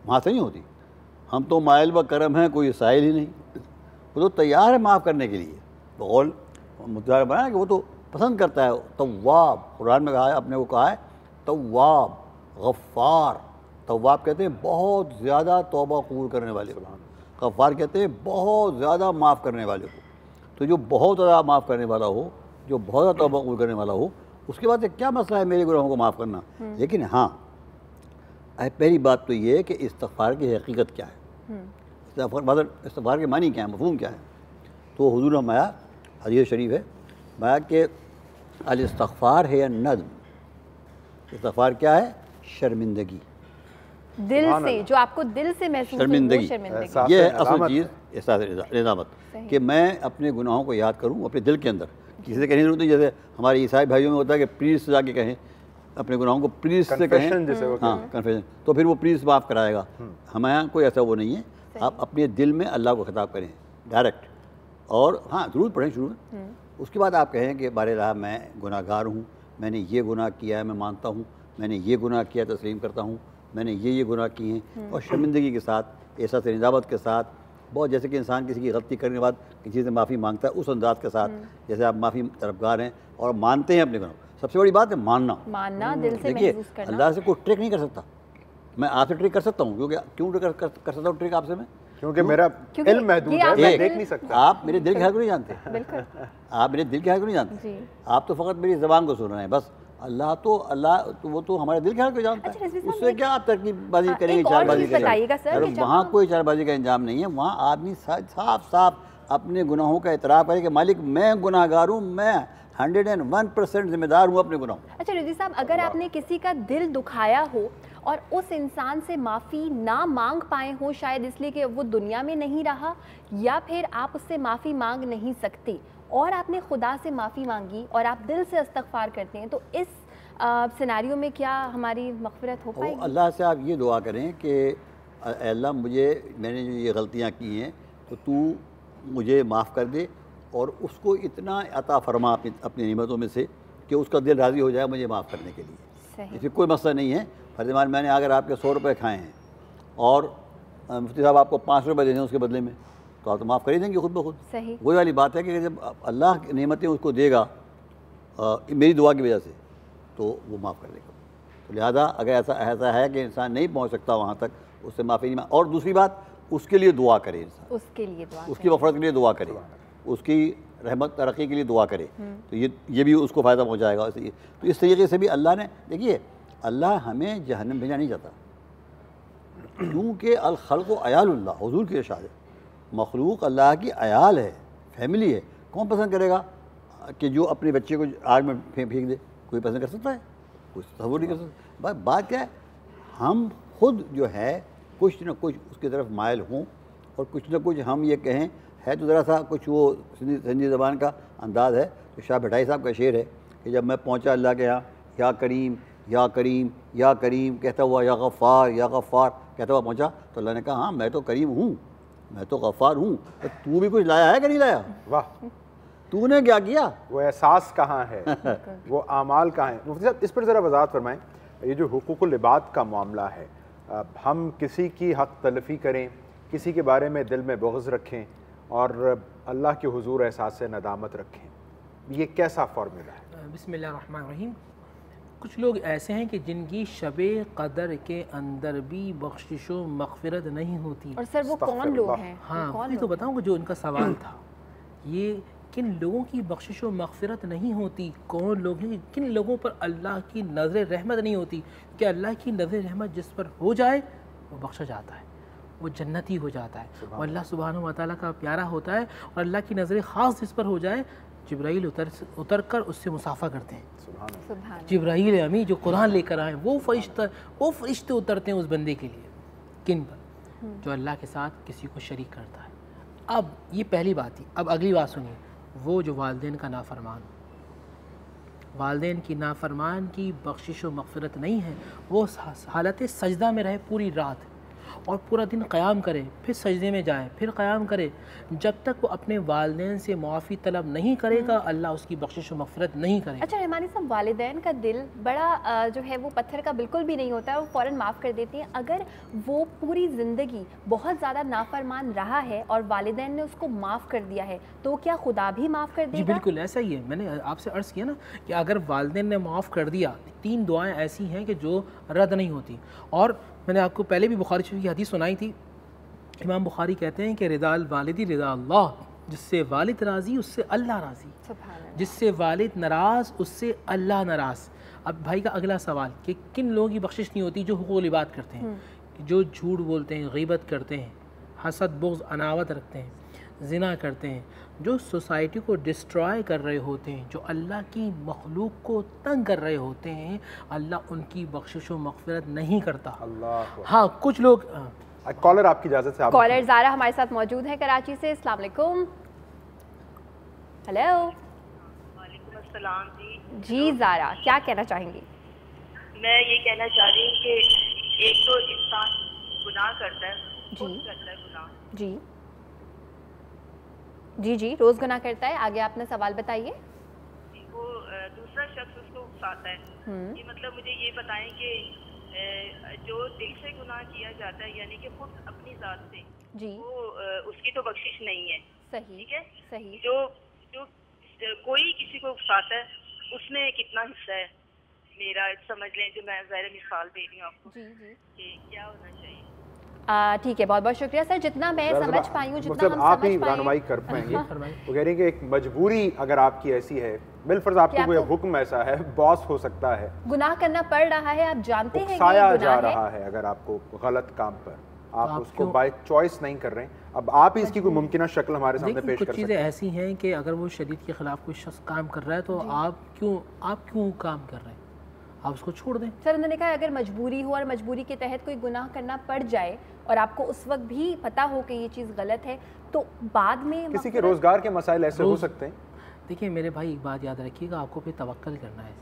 वहाँ से नहीं होती। हम तो माइल व करम हैं, कोई साइल ही नहीं। वो तो तैयार है माफ़ करने के लिए। बकौल मुद्दा बनाया कि वो तो पसंद करता है। तव्वाब, कुरान में कहा है, अपने को कहा है तव्वाब, गफ़्फ़ार। तव्वाब कहते हैं बहुत ज़्यादा तौबा कबूल करने वाले को, गफ़्फ़ार कहते हैं बहुत ज़्यादा माफ़ करने वाले को। तो जो बहुत ज़्यादा माफ़ करने वाला हो, जो बहुत ज़्यादा तौबा कबूल करने वाला हो, उसके बाद क्या मसला है मेरे गुनाहों को माफ़ करना। लेकिन हाँ, पहली बात तो ये है कि इस्तिग़फ़ार की हकीकत क्या है, इस्तिग़फ़ार के मानी क्या है, मफ़हूम क्या है। तो हुज़ूर ने फरमाया, हदीस शरीफ है, फरमाया कि अल इस्तिग़फ़ार है या नज़्म। इस्तिग़फ़ार क्या है? शर्मिंदगी, दिल से, जो आपको दिल से महसूस हो, शर्मिंदगी, शर्मिंदगी। ये है असल चीज़, एहसास निज़ामत कि मैं अपने गुनाहों को याद करूँ अपने दिल के अंदर। किसी से कहने की ज़रूरत नहीं, जैसे हमारे ईसाई भाइयों में होता है कि प्रीस्ट से जाके कहें अपने गुनाहों को, प्रीस्ट से कहें, हाँ कन्फेशन, तो फिर वो प्रीस्ट माफ़ कराएगा। हमारे यहाँ कोई ऐसा वो नहीं है। आप अपने दिल में अल्लाह को खिताब करें डायरेक्ट, और हाँ ज़रूर पढ़ें शुरू में। उसके बाद आप कहें कि बारे रहा मैं गुनाहगार हूँ, मैंने ये गुनाह किया है, मैं मानता हूँ, मैंने ये गुनाह किया तस्लीम करता हूँ, मैंने ये गुनाह किए हैं। और शर्मिंदगी के साथ, एहसास निजामत के साथ, बहुत जैसे कि इंसान किसी की गलती करने के बाद किसी से माफ़ी मांगता है, उस अंदाज के साथ जैसे आप माफ़ी तलबगार हैं और मानते हैं अपने गुनाह। सबसे बड़ी बात है मानना दिल से महसूस करना। अल्लाह से कोई ट्रिक नहीं कर सकता। मैं आपसे ट्रिक कर सकता हूँ, क्यों कर सकता हूँ ट्रिक आपसे मैं? क्योंकि मेरा इल्म महदूद है, मैं देख नहीं सकता। आप मेरे दिल के हाल को नहीं जानते, आप मेरे दिल के हाल को नहीं जानते। आप तो फ़कत मेरी ज़बान को सुन रहे हैं बस। अल्लाह तो वो तो हमारे दिल के हाल को जानता है। उससे क्या आप तरकीबबाजी करेंगे, चालबाजी करेंगे? वहाँ कोई चालबाजी का इंजाम नहीं है। वहाँ आदमी साफ साफ अपने गुनाहों का इतराफ़ करे कि मालिक मैं गुनाहगार हूँ, मैं 101% जिम्मेदार हूँ अपने गुनाहों। अच्छा रिजवी साहब, अगर आपने किसी का दिल दुखाया हो और उस इंसान से माफ़ी ना मांग पाए हो, शायद इसलिए कि वो दुनिया में नहीं रहा, या फिर आप उससे माफ़ी मांग नहीं सकते और आपने खुदा से माफ़ी मांगी और आप दिल से इस्तिग़फ़ार करते हैं, तो इस सिनेरियो में क्या हमारी मग़फ़िरत हो पाएगी? अल्लाह से आप ये दुआ करें कि अल्लाह मैंने जो ये गलतियाँ की हैं तो तू मुझे माफ़ कर दे और उसको इतना अता फरमा अपनी नेमतों में से कि उसका दिल राज़ी हो जाए मुझे माफ़ करने के लिए। इसमें कोई मसला नहीं है। फर्ज़मान मैंने अगर आपके 100 रुपये खाए हैं और मुफ्ती साहब आपको 5 रुपये दे दें उसके बदले में, तो आप तो माफ़ कर ही देंगे खुद ब खुद। वही वाली बात है कि जब अल्लाह की नेमतें उसको देगा मेरी दुआ की वजह से, तो वो माफ़ कर देगा। तो लिहाजा अगर ऐसा है कि इंसान नहीं पहुँच सकता वहाँ तक, उससे माफ़ी नहीं। और दूसरी बात, उसके लिए दुआ करे इंसान, उसके लिए दुआ, उसकी मग़फ़िरत के लिए दुआ करे, उसकी रहमत तरक्की के लिए दुआ करे, तो ये भी उसको फ़ायदा पहुँचाएगा। तो इस तरीके से भी अल्लाह ने, देखिए अल्लाह हमें जहन्नम भेजना नहीं चाहता, क्योंकि अल खल्क़ु अयालुल्लाह, हुज़ूर की इरशाद है, मखलूक अल्लाह की अयाल है, फैमिली है। कौन पसंद करेगा कि जो अपने बच्चे को आग में फेंक दे? कोई पसंद कर सकता है? कोई तसव्वुर नहीं कर सकता। बात क्या है, हम खुद जो है कुछ न कुछ उसकी तरफ मायल हों और कुछ न कुछ हम ये कहें। है तो ज़रा सा कुछ वो सिंधी ज़बान का अंदाज़ है। तो शाह भटाई साहब का शेर है कि जब मैं पहुँचा अल्लाह के यहाँ, या करीम या करीम या करीम कहता हुआ, या गफ़्फ़ार कहता हुआ पहुँचा, तो अल्लाह ने कहा हाँ मैं तो करीम हूँ, मैं तो गफ़्फ़ार हूँ, तो तू भी कुछ लाया है कि नहीं लाया? वाह, तूने क्या किया? वो एहसास कहाँ है, वो आमाल कहाँ है? मुफ्ती साहब इस पर ज़रा वज़ाहत फरमाएँ। ये जो हुकूकुल इबाद का मामला है, हम किसी की हक़ तलफ़ी करें, किसी के बारे में दिल में बुग़्ज़ रखें और अल्लाह के हुज़ूर एहसास से नदामत रखें, ये कैसा फ़ॉर्मूला है? बिस्मिल्लाहिर्रहमानिर्रहीम। कुछ लोग ऐसे हैं कि जिनकी शबे कदर के अंदर भी बख्शिश व मग़फ़िरत नहीं होती। और सर वो कौन लोग हैं? हाँ, मैं तो बताऊँगा जो उनका सवाल था, ये किन लोगों की बख्शिश व मग़फ़िरत नहीं होती, कौन लोग हैं, किन लोगों पर अल्लाह की नज़र रहमत नहीं होती। कि अल्लाह की नज़र रहमत जिस पर हो जाए वो बख्शा जाता है, वो जन्नती हो जाता है और अल्लाह सुब्हानहू व तआला का प्यारा होता है और अल्लाह की नज़र ख़ास जिस पर हो जाए, जिब्राईल उतर कर उससे मुसाफ़ा करते हैं। जिब्राईल अमी जो कुरान लेकर आए, वो फरिश्ते उतरते हैं उस बंदे के लिए। किन पर? जो अल्लाह के साथ किसी को शरीक करता है। अब ये पहली बात थी। अब अगली बात सुनिए, वो जो वालिदैन का नाफरमान, वालिदैन की नाफरमान की बख्शिश व मग़फ़िरत नहीं है, वो हालत सजदा में रहे पूरी रात और पूरा दिन क़याम करे, फिर सजदे में जाए, फिर क़याम करे, जब तक वो अपने वालिदैन से मुआफ़ी तलब नहीं करेगा, अल्लाह उसकी बख्शिश व मग़फ़िरत नहीं करेगा। अच्छा रहमानी साहब, वालिदैन का दिल बड़ा जो है वो पत्थर का बिल्कुल भी नहीं होता है, वो फ़ौरन माफ़ कर देती हैं। अगर वो पूरी ज़िंदगी बहुत ज़्यादा नाफरमान रहा है और वालिदैन ने उसको माफ़ कर दिया है, तो क्या खुदा भी माफ़ कर देगा? जी बिल्कुल ऐसा ही है। मैंने आपसे अर्ज़ किया ना कि अगर वालिदैन ने माफ़ कर दिया, 3 दुआएँ ऐसी हैं कि जो रद्द नहीं होती। और मैंने आपको पहले भी बुखारी शरीफ की हदीस सुनाई थी। इमाम बुखारी कहते हैं कि रिदाल वालिदी रिदा अल्लाह, जिससे वालिद राज़ी उससे अल्लाह राज़ी, जिससे वालिद नाराज़ उससे अल्लाह नाराज़। अब भाई का अगला सवाल कि किन लोगों की बख्शिश नहीं होती? जो हुकूक़ुल इबाद करते हैं, जो झूठ बोलते हैं, ग़ीबत करते हैं, हसद बुग़्ज़ अनावत रखते हैं, ज़िना करते हैं, जो सोसाइटी को डिस्ट्रॉय कर रहे होते हैं, जो अल्लाह की मखलूक को तंग कर रहे होते हैं, अल्लाह उनकी बख्शिश व मग़फ़िरत नहीं करता। हाँ, कुछ लोग। कॉलर आपकी इजाज़त से, कॉलर ज़ारा हमारे साथ मौजूद है कराची से। अस्सलाम वालेकुम। हेलो। वालेकुम अस्सलाम जी। जी ज़ारा, क्या कहना चाहेंगी? मैं ये कहना चाह रही हूँ कि एक तो इंसान गुनाह करता है, जी करता है गुनाह, जी जी जी रोज़ गुनाह करता है। आगे आपने सवाल बताइए। वो दूसरा शख्स उसको उकसाता है। कि मतलब मुझे ये बताएं कि जो दिल से गुनाह किया जाता है, यानी कि खुद अपनी ज़ात से, जी वो उसकी तो बख्शिश नहीं है। सही, ठीक है, सही। जो कोई किसी को उकसाता है, उसमें कितना हिस्सा है मेरा, समझ लें। जो मैं ज़ाहिर मिसाल दे रही हूँ आपको कि क्या होना चाहिए। ठीक है, बहुत बहुत शुक्रिया सर। जितना मैं समझ पाई हूँ, जितना हम आप समझ ही पाए रहनुमाई कर पाएंगे। वो कह रही है कि एक मजबूरी अगर आपकी ऐसी है, बिलफर्ज आपको कोई हुक्म ऐसा है, बॉस हो सकता है, गुनाह करना पड़ रहा है, आप जानते हैं कि उकसाया ये जा गुनाह रहा है, अगर आपको गलत काम पर आप उसको बाय चॉइस नहीं कर रहे हैं, अब आप ही इसकी कोई मुमकिन शक्ल हमारे सामने पेश कर सकते हैं। कुछ चीज़ें ऐसी हैं कि अगर वो शरीयत के खिलाफ कोई शख्स काम कर रहा है तो आप क्यों काम कर रहे हैं, आप उसको छोड़ दें। सर उन्होंने कहा अगर मजबूरी हो और मजबूरी के तहत कोई गुनाह करना पड़ जाए और आपको उस वक्त भी पता हो कि ये चीज़ गलत है, तो बाद में किसी के रोजगार के मसाइल ऐसे हो सकते हैं। देखिए मेरे भाई, एक बात याद रखिएगा, आपको फिर तवक्कल करना है,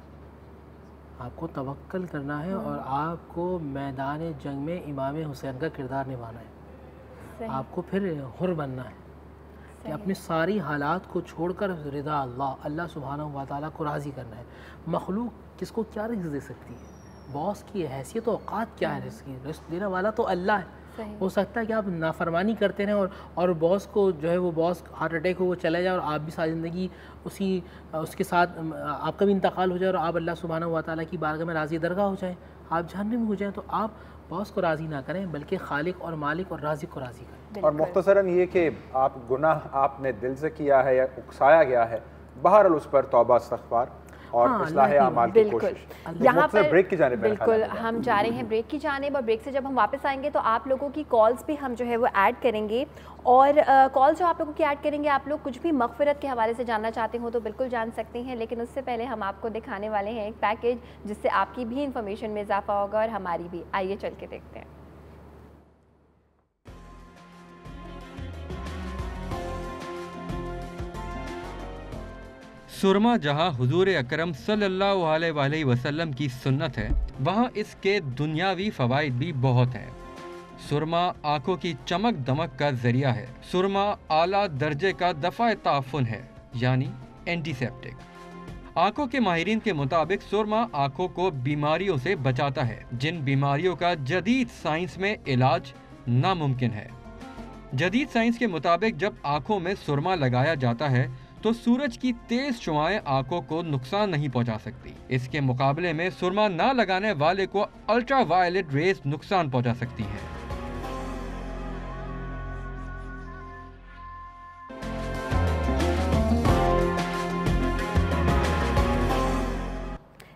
आपको तवक्कल करना है और आपको मैदान जंग में इमाम हुसैन का किरदार निभाना है। आपको फिर हुर बनना है कि अपनी सारी हालात को छोड़कर रिदा अल्लाह सुब्हानहू व तआला को राज़ी करना है। मखलूक किसको क्या रिज़्क़ दे सकती है? बॉस की हैसियत और औकात क्या है? रिज़्क़ देने वाला तो अल्लाह है। हो सकता है कि आप नाफरमानी करते रहें और बॉस को जो है वो बॉस हार्ट अटैक हो, वो चला जाए और आप भी सारी ज़िंदगी उसके साथ आपका भी इंतकाल हो जाए और आप अल्लाह सुब्हानहू व तआला की बारगाह में राज़ी दरगाह हो जाएँ, आप जहन्नम हो जाएँ, तो आप बॉस को राज़ी ना करें बल्कि खालिक और मालिक और राज़िक को राज़ी करें। और मुख्तसरन ये कि आप गुनाह आपने दिल से किया है या उकसाया गया है, बहरहाल उस पर तौबा इस्तग़फ़ार और इस्लाह आमाल की कोशिश। यहाँ पर ब्रेक की जानिब बिल्कुल हम जा रहे हैं, ब्रेक की जानिब, और ब्रेक से जब हम वापस आएंगे तो आप लोगों की कॉल्स भी हम जो है वो ऐड करेंगे। और कॉल जो आप लोगों की ऐड करेंगे, आप लोग कुछ भी मग़फ़िरत के हवाले से जानना चाहते हो तो बिल्कुल जान सकते हैं, लेकिन उससे पहले हम आपको दिखाने वाले हैं एक पैकेज जिससे आपकी भी इंफॉर्मेशन में इजाफा होगा और हमारी भी। आइए चल के देखते हैं। सुरमा जहाँ हुजूर अकरम सल्लल्लाहु अलैहि वसल्लम की सुन्नत है, वहाँ इसके दुनियावी फ़वाइद भी बहुत हैं। सुरमा आँखों की चमक दमक का जरिया है। सुरमा आला दर्जे का दफ़ा ताफ़ुन है, यानी एंटीसेप्टिक। आँखों के माहिरीन के मुताबिक सुरमा आँखों को बीमारियों से बचाता है, जिन बीमारियों का जदीद साइंस में इलाज नामुमकिन है। जदीद साइंस के मुताबिक जब आँखों में सुरमा लगाया जाता है तो सूरज की तेज शुआएं आंखों को नुकसान नहीं पहुंचा सकती। इसके मुकाबले में सुरमा ना लगाने वाले को अल्ट्रा वायलेट रेज नुकसान पहुंचा सकती हैं।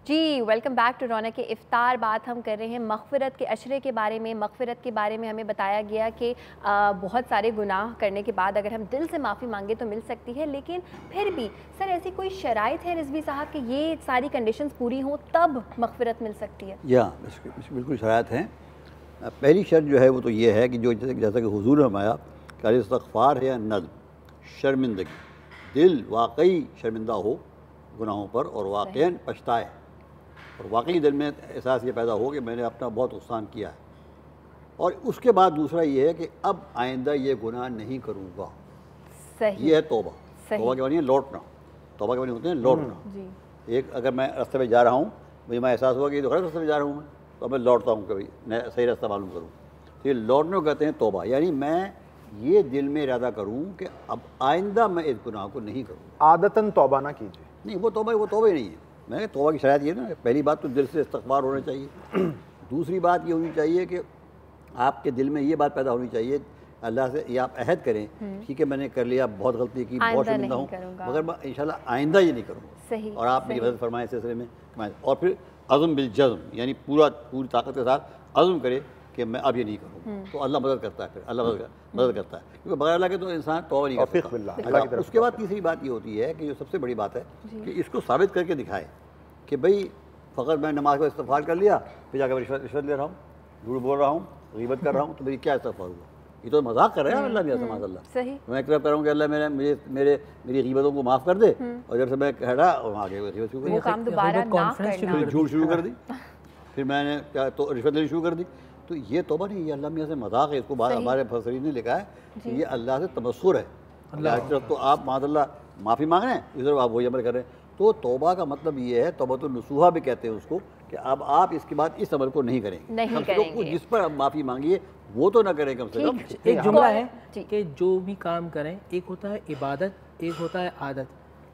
जी, वेलकम बैक टू रौनक के इफ्तार। बात हम कर रहे हैं मग़फ़िरत के अशरे के बारे में। मग़फ़िरत के बारे में हमें बताया गया कि बहुत सारे गुनाह करने के बाद अगर हम दिल से माफ़ी मांगे तो मिल सकती है, लेकिन फिर भी सर ऐसी कोई शराइत है रिजवी साहब कि ये सारी कंडीशंस पूरी हों तब मग़फ़िरत मिल सकती है? या बिल्कुल शराइत हैं। पहली शर्त जो है वो तो ये है कि जो जैसा कि हुजूर ने फरमाया कि इस्तग़फ़ार है या नज़्म, शर्मिंदगी, दिल वाकई शर्मिंदा हो गुनाहों पर और वाक़ईन पछताए और वाकई दिल में एहसास ये पैदा हो कि मैंने अपना बहुत नुकसान किया है। और उसके बाद दूसरा ये है कि अब आइंदा ये गुनाह नहीं करूँगा। सही। ये है तौबा। तौबा के मानी है लौटना। तौबा के मानी होते हैं लौटना। एक अगर मैं रास्ते में जा रहा हूँ, मुझे मैं एहसास हुआ कि तो गलत रास्ते में जा रहा हूँ मैं, तो मैं लौटता हूँ कभी सही रास्ता मालूम करूँ। तो ये लौटने को कहते हैं तौबा, यानी मैं ये दिल में इरादा करूँ कि अब आइंदा मैं इस गुनाह को नहीं करूँ। आदतन तौबा ना कीजिए। नहीं, वो तौबा ही नहीं है। मैं तौबा की शरायत ये ना, पहली बात तो दिल से इस्तग़फ़ार होना चाहिए। दूसरी बात ये होनी चाहिए कि आपके दिल में ये बात पैदा होनी चाहिए अल्लाह से, ये आप अहद करें ठीक है मैंने कर लिया, बहुत गलती की, बहुत शर्मिंदा हूँ, मगर मैं इंशाल्लाह आइंदा ये नहीं करूँगा। और आप मेरी मदद फरमाएं इस सिलसिले में। और फिर अज़्म बिल जज़्म, यानी पूरी ताकत के साथ अज़्म करे कि मैं अब ये नहीं करूँगा, तो अल्लाह मदद करता है। फिर अल्लाह मदद करता है, क्योंकि बगैर अल्लाह के तो इंसान तौबा नहीं कर सकता। उसके बाद तीसरी बात ये होती है कि जो सबसे बड़ी बात है कि इसको साबित करके दिखाए कि भाई फ़कत मैं नमाज का इस्तग़फ़ार कर लिया, फिर जाकर रिश्वत ले रहा हूँ, झूठ बोल रहा हूँ, ग़ीबत कर रहा हूँ, तो मेरी क्या इस्तग़फ़ार हुआ? ये तो मजाक कर रहे हैं अल्लाह मियां माज़अल्लाह। सही। मैं एक तरफ कर रहा हूँ कि अल्लाह मेरी ग़ीबतों को माफ़ कर दे, और जब से मैं हटा और आगे ग़ीबत शुरू कर दी, झूठ शुरू कर दी, फिर मैंने क्या तो रिश्वत लेनी शुरू कर दी। तो ये तौबा नहीं, ये अल्लाह मियां से मजाक है। इसको हमारे फसरीन ने लिखा है कि ये अल्लाह से तबस्सुर है। तो आप माज़अल्लाह माफ़ी मांग रहे हैं, इधर आप वही अमल कर रहे हैं। तो तौबा का मतलब ये है, तौबतुन नसूहा भी कहते हैं उसको, कि अब आप इसके बाद इस अमल को नहीं करेंगे। जिस पर आप माफ़ी मांगिए वो तो ना करें कम से कम। एक जुमला है कि जो भी काम करें, एक होता है इबादत, एक होता है आदत।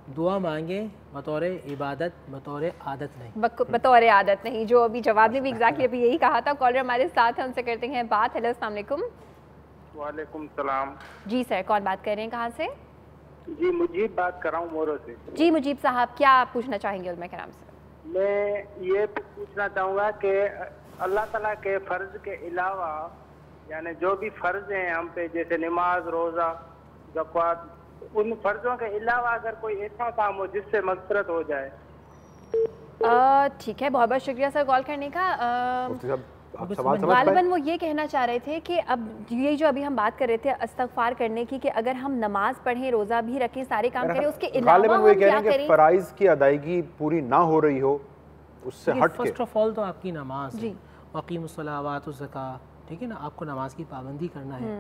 दुआ मांगे बतौर इबादत, बतौर आदत नहीं, बतौर आदत नहीं। जो अभी जवाब ने भी एग्जैक्टली अभी यही कहा था। कॉलर हमारे साथ है, उनसे करते हैं बात। हेलो, अस्सलाम वालेकुम। वालेकुम सलाम। जी सर, कौन बात कर रहे हैं, कहाँ से? जी मुजीब बात कर रहा हूँ मोरो से। जी मुजीब साहब, क्या पूछना चाहेंगे उलमा कराम से? मैं ये पूछना चाहूँगा कि अल्लाह ताला के फ़र्ज के अलावा, यानी जो भी फ़र्ज हैं हम पे, जैसे नमाज, रोज़ा, ज़कात, उन फ़र्जों के अलावा अगर कोई ऐसा काम हो जिससे मग़फ़िरत हो जाए। ठीक है, बहुत बहुत शुक्रिया सर कॉल करने का। गालिबन वो ये कहना चाह रहे थे कि अब ये जो अभी हम बात कर रहे थे इस्तग़फ़ार करने की, कि अगर हम नमाज पढ़ें, रोज़ा भी रखें, सारे काम करें, उसके अलावा हम क्या करें? फ़राइज़ की अदायगी पूरी ना हो रही हो, उससे हट के फर्स्ट ऑफ ऑल तो आपकी नमाज है, वक़ीमुस्सलावात ज़कात, ठीक है ना। आपको नमाज की पाबंदी करना है,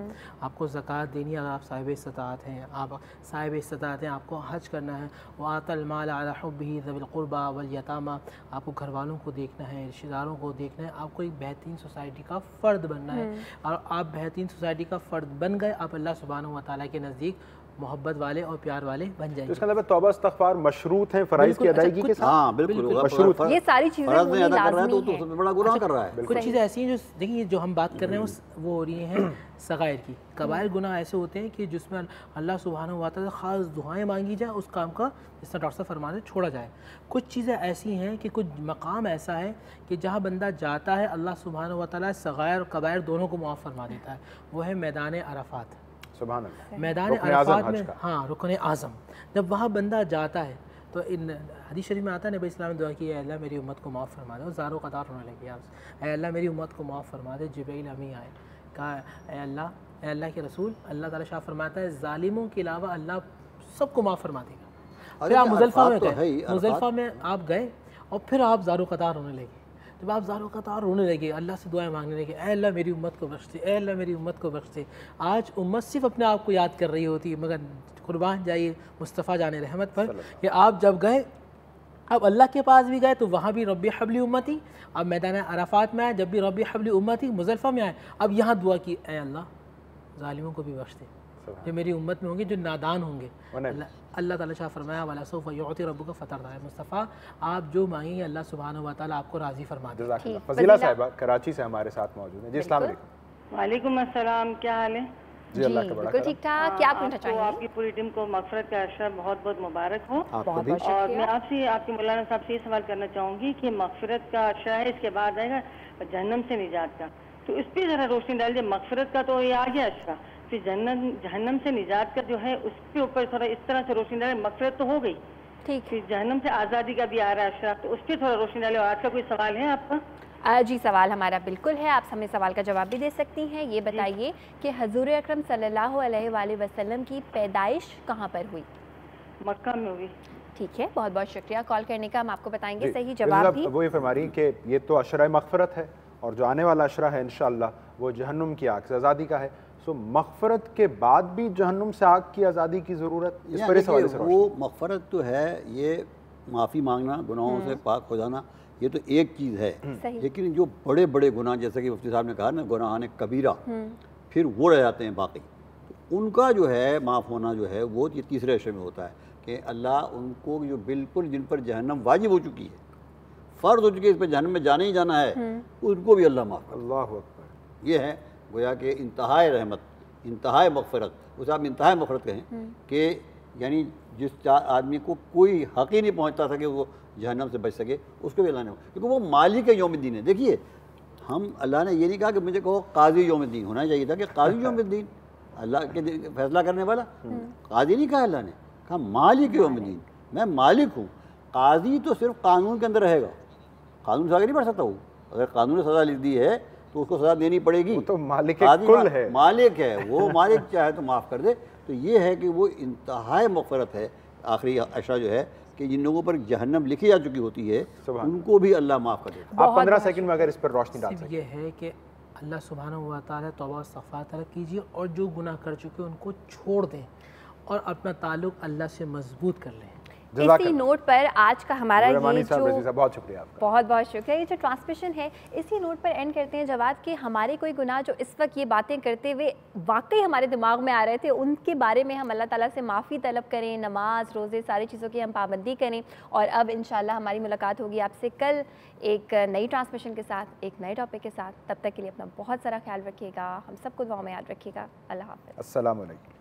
आपको ज़कात देनी है अगर आप साहिब इस्तात हैं, आप साहिब इस्तात हैं, आपको हज करना है। वातल माल अला हुब्बिही ज़िल क़ुरबा वल यतामा, आपको घर वालों को देखना है, रिश्तेदारों को देखना है। आपको एक बेहतरीन सोसाइटी का फ़र्द बनना है, और आप बेहतरीन सोसाइटी का फ़र्द बन गए, आप अल्लाह सुब्हानहू व तआला के नज़दीक मोहब्बत वाले और प्यार वाले बन जाएंगे। तो इसका मतलब तौबा इस्तग़फ़ार मशरूत है फ़राइज़ की अदायगी के साथ। हाँ बिल्कुल मशरूत है। ये सारी चीज़ें लाज़मी है, तो बड़ा गुनाह कर रहा है। कुछ चीज़ें ऐसी हैं जो देखिए जो हम बात कर रहे हैं वो हो रही हैं सगायर की। कबायर गुनाह ऐसे होते हैं कि जिसमें अल्लाह सुब्हानहू व तआला ख़ास दुआएं मांगी जाए, उस काम का जिस तरह डॉक्टर साहब फरमाते छोड़ा जाए। कुछ चीज़ें ऐसी हैं कि कुछ मकाम ऐसा है कि जहाँ बंदा जाता है अल्लाह सुब्हानहू व तआला सगायर और कबायर दोनों को मुआफ़ फरमा देता है। वो है मैदान अरफ़ात। मैदान अरफ़ात में, हाँ, रुकन आज़म। जब वहाँ बंदा जाता है तो इन हदीस शरीफ में आता है, नबी इस्लाम ने दुआ की, अल्लाह मेरी उम्मत को माफ़ फरमा दे। और ज़ारो कतार होने लगी आपसे, अल्लाह मेरी उम्मत को माफ़ फरमा दे। जिब्रील अमीन आए, कहा अल्लाह के रसूल, अल्लाह ताला शाह फरमाता है ज़ालिमों के अलावा अल्लाह सबको माफ़ फरमा देगा। फिर आप मुज़ल्फ़ा में गए, मुज़ल्फ़ा में आप गए और फिर आप ज़ारो कतार होने लगे। जब आप ज़ारो कतार रोने लगे, अल्लाह से दुआएं मांगने लगे, ऐ अल्लाह मेरी उम्मत को बख्श दे, ऐ अल्लाह मेरी उम्मत को बख्श दे। आज उम्मत सिर्फ अपने आप को याद कर रही होती है, मगर कुर्बान जाइए मुस्तफ़ा जाने रहमत पर कि आप जब गए, अब अल्लाह के पास भी गए तो वहाँ भी रब्बी हबली उम्मती, अब मैदान अराफात में आए जब भी रब्बी हबली उम्मती, मुज़ल्फ़ा में आए अब यहाँ दुआ की, ऐ अल्लाह ज़ालिमों को भी बख्श दे, जो मेरी उम्मत में होंगे, जो नादान होंगे। अल्लाह ताला शाह फरमाया वाला सौफ़ युअति रब्बुका फ़तरदा, मुस्तफ़ा आप जो मांगेंगे अल्लाह सुब्हानहू व तआला आपको राज़ी फरमा देगा। फजीला साहिबा कराची से हमारे साथ मौजूद हैं। जी अस्सलाम वालेकुम। वालेकुम अस्सलाम, क्या हाल है? जी अल्लाह का बड़ा बिल्कुल ठीक ठाक। क्या पूछना आपको, चाहेंगे? आपकी पूरी टीम को मग़फ़िरत का अशरा बहुत बहुत मुबारक हो। आपको भी। और मैं आपसे, आपके मौलाना साहब से ये सवाल करना चाहूँगी कि मग़फ़िरत का अशरा है, इसके बाद आएगा जहन्नम से निजात का, तो इस पर ज़रा रोशनी डालिए। मग़फ़िरत का तो ये आ गया अशरा, फिर जहन्नम से निजात का जो है उसके ऊपर थोड़ा इस तरह से रोशनी डालें। मग़फ़िरत तो हो गई, ठीक, फिर जहन्नम से आज़ादी का भी आ रहा है अशरा, तो उस पर थोड़ा रोशनी डालें। और आज का कोई सवाल है आपका? जी सवाल हमारा बिल्कुल है, आप हमें सवाल का जवाब भी दे सकती हैं। ये बताइए कि हजूर अकरम सल्लल्लाहु अलैहि वसल्लम की पैदाइश कहाँ पर हुई? मक्का में हुई। ठीक है, बहुत बहुत शुक्रिया कॉल करने का। हम आपको बताएंगे जी, सही जवाब भी। वो ये फरमा रही कि ये तो अशरा मग़फ़िरत है और जो आने वाला अशरा है इंशाअल्लाह वो जहन्नुम की आग से आज़ादी का है। सो मग़फ़िरत के बाद भी जहन्नुम से आग की आज़ादी की ज़रूरत, इस पर इस हवाले से वो मग़फ़िरत तो है, ये माफ़ी मांगना, गुनाहों से पाक हो जाना, ये तो एक चीज़ है। लेकिन जो बड़े बड़े गुनाह, जैसे कि मुफ्ती साहब ने कहा ना, गुनाहान कबीरा, फिर वो रह जाते हैं बाकी, तो उनका जो है माफ़ होना जो है वो ये तीसरे अशरे में होता है कि अल्लाह उनको जो बिल्कुल जिन पर जहन्नम वाजिब हो चुकी है, फ़र्ज़ हो चुकी है, इस पर जहन्नम में जाना ही जाना है, उनको भी अल्लाह माफ़ कर। अल्लाह अकबर। ये है गोया कि इंतहाए रहमत, इंतहाए मग़फ़िरत, उसे आप इंतहाए मग़फ़िरत कहें कि यानी जिस आदमी को कोई हक़ ही नहीं पहुँचता था कि वो जहन्नम से बच सके, उसको भी अल्लाह ने, क्योंकि वो मालिक यौमुद्दीन है। देखिए, हम अल्लाह ने ये नहीं कहा कि मुझे कहो काज़ी यौमुद्दीन, होना चाहिए था कि काज़ी यौमुद्दीन, अल्लाह के फैसला करने वाला। काज़ी नहीं कहा अल्लाह ने, कहा मालिक यौमुद्दीन, मैं मालिक हूँ। काज़ी तो सिर्फ कानून के अंदर रहेगा, कानून से आगे नहीं बढ़ सकता वो। अगर कानून ने सज़ा लिख दी है तो उसको सज़ा देनी पड़ेगी। वो तो मालिक कुल है, मालिक है वो, मालिक चाहे तो माफ़ कर दे। तो ये है कि वो इंतहाई मग़फ़िरत है। आखिरी अशरा जो है कि जिन लोगों पर जहन्नम लिखी जा चुकी होती है उनको भी अल्लाह माफ़ कर देता है। आप 15 सेकंड में अगर इस पर रोशनी डाल सकें। ये है कि अल्लाह सुब्हानहू व तआला तौबा और इस्तिग़फ़ार कीजिए और जो गुनाह कर चुके उनको छोड़ दें और अपना ताल्लुक़ अल्लाह से मजबूत कर लें। इसी नोट पर आज का हमारा ये जो बहुत शुक्रिया आपका, बहुत बहुत शुक्रिया, ये जो ट्रांसमिशन है इसी नोट पर एंड करते हैं जवाद कि हमारे कोई गुनाह जो इस वक्त ये बातें करते हुए वाकई हमारे दिमाग में आ रहे थे, उनके बारे में हम अल्लाह ताला से माफ़ी तलब करें, नमाज रोज़े सारी चीज़ों की हम पाबंदी करें। और अब इंशाल्लाह हमारी मुलाकात होगी आपसे कल एक नई ट्रांसमिशन के साथ, एक नए टॉपिक के साथ। तब तक के लिए अपना बहुत सारा ख्याल रखिएगा, हम सबको दुआ में याद रखिएगा। अल्लाह हाफ़िज़। अस्सलाम वालेकुम।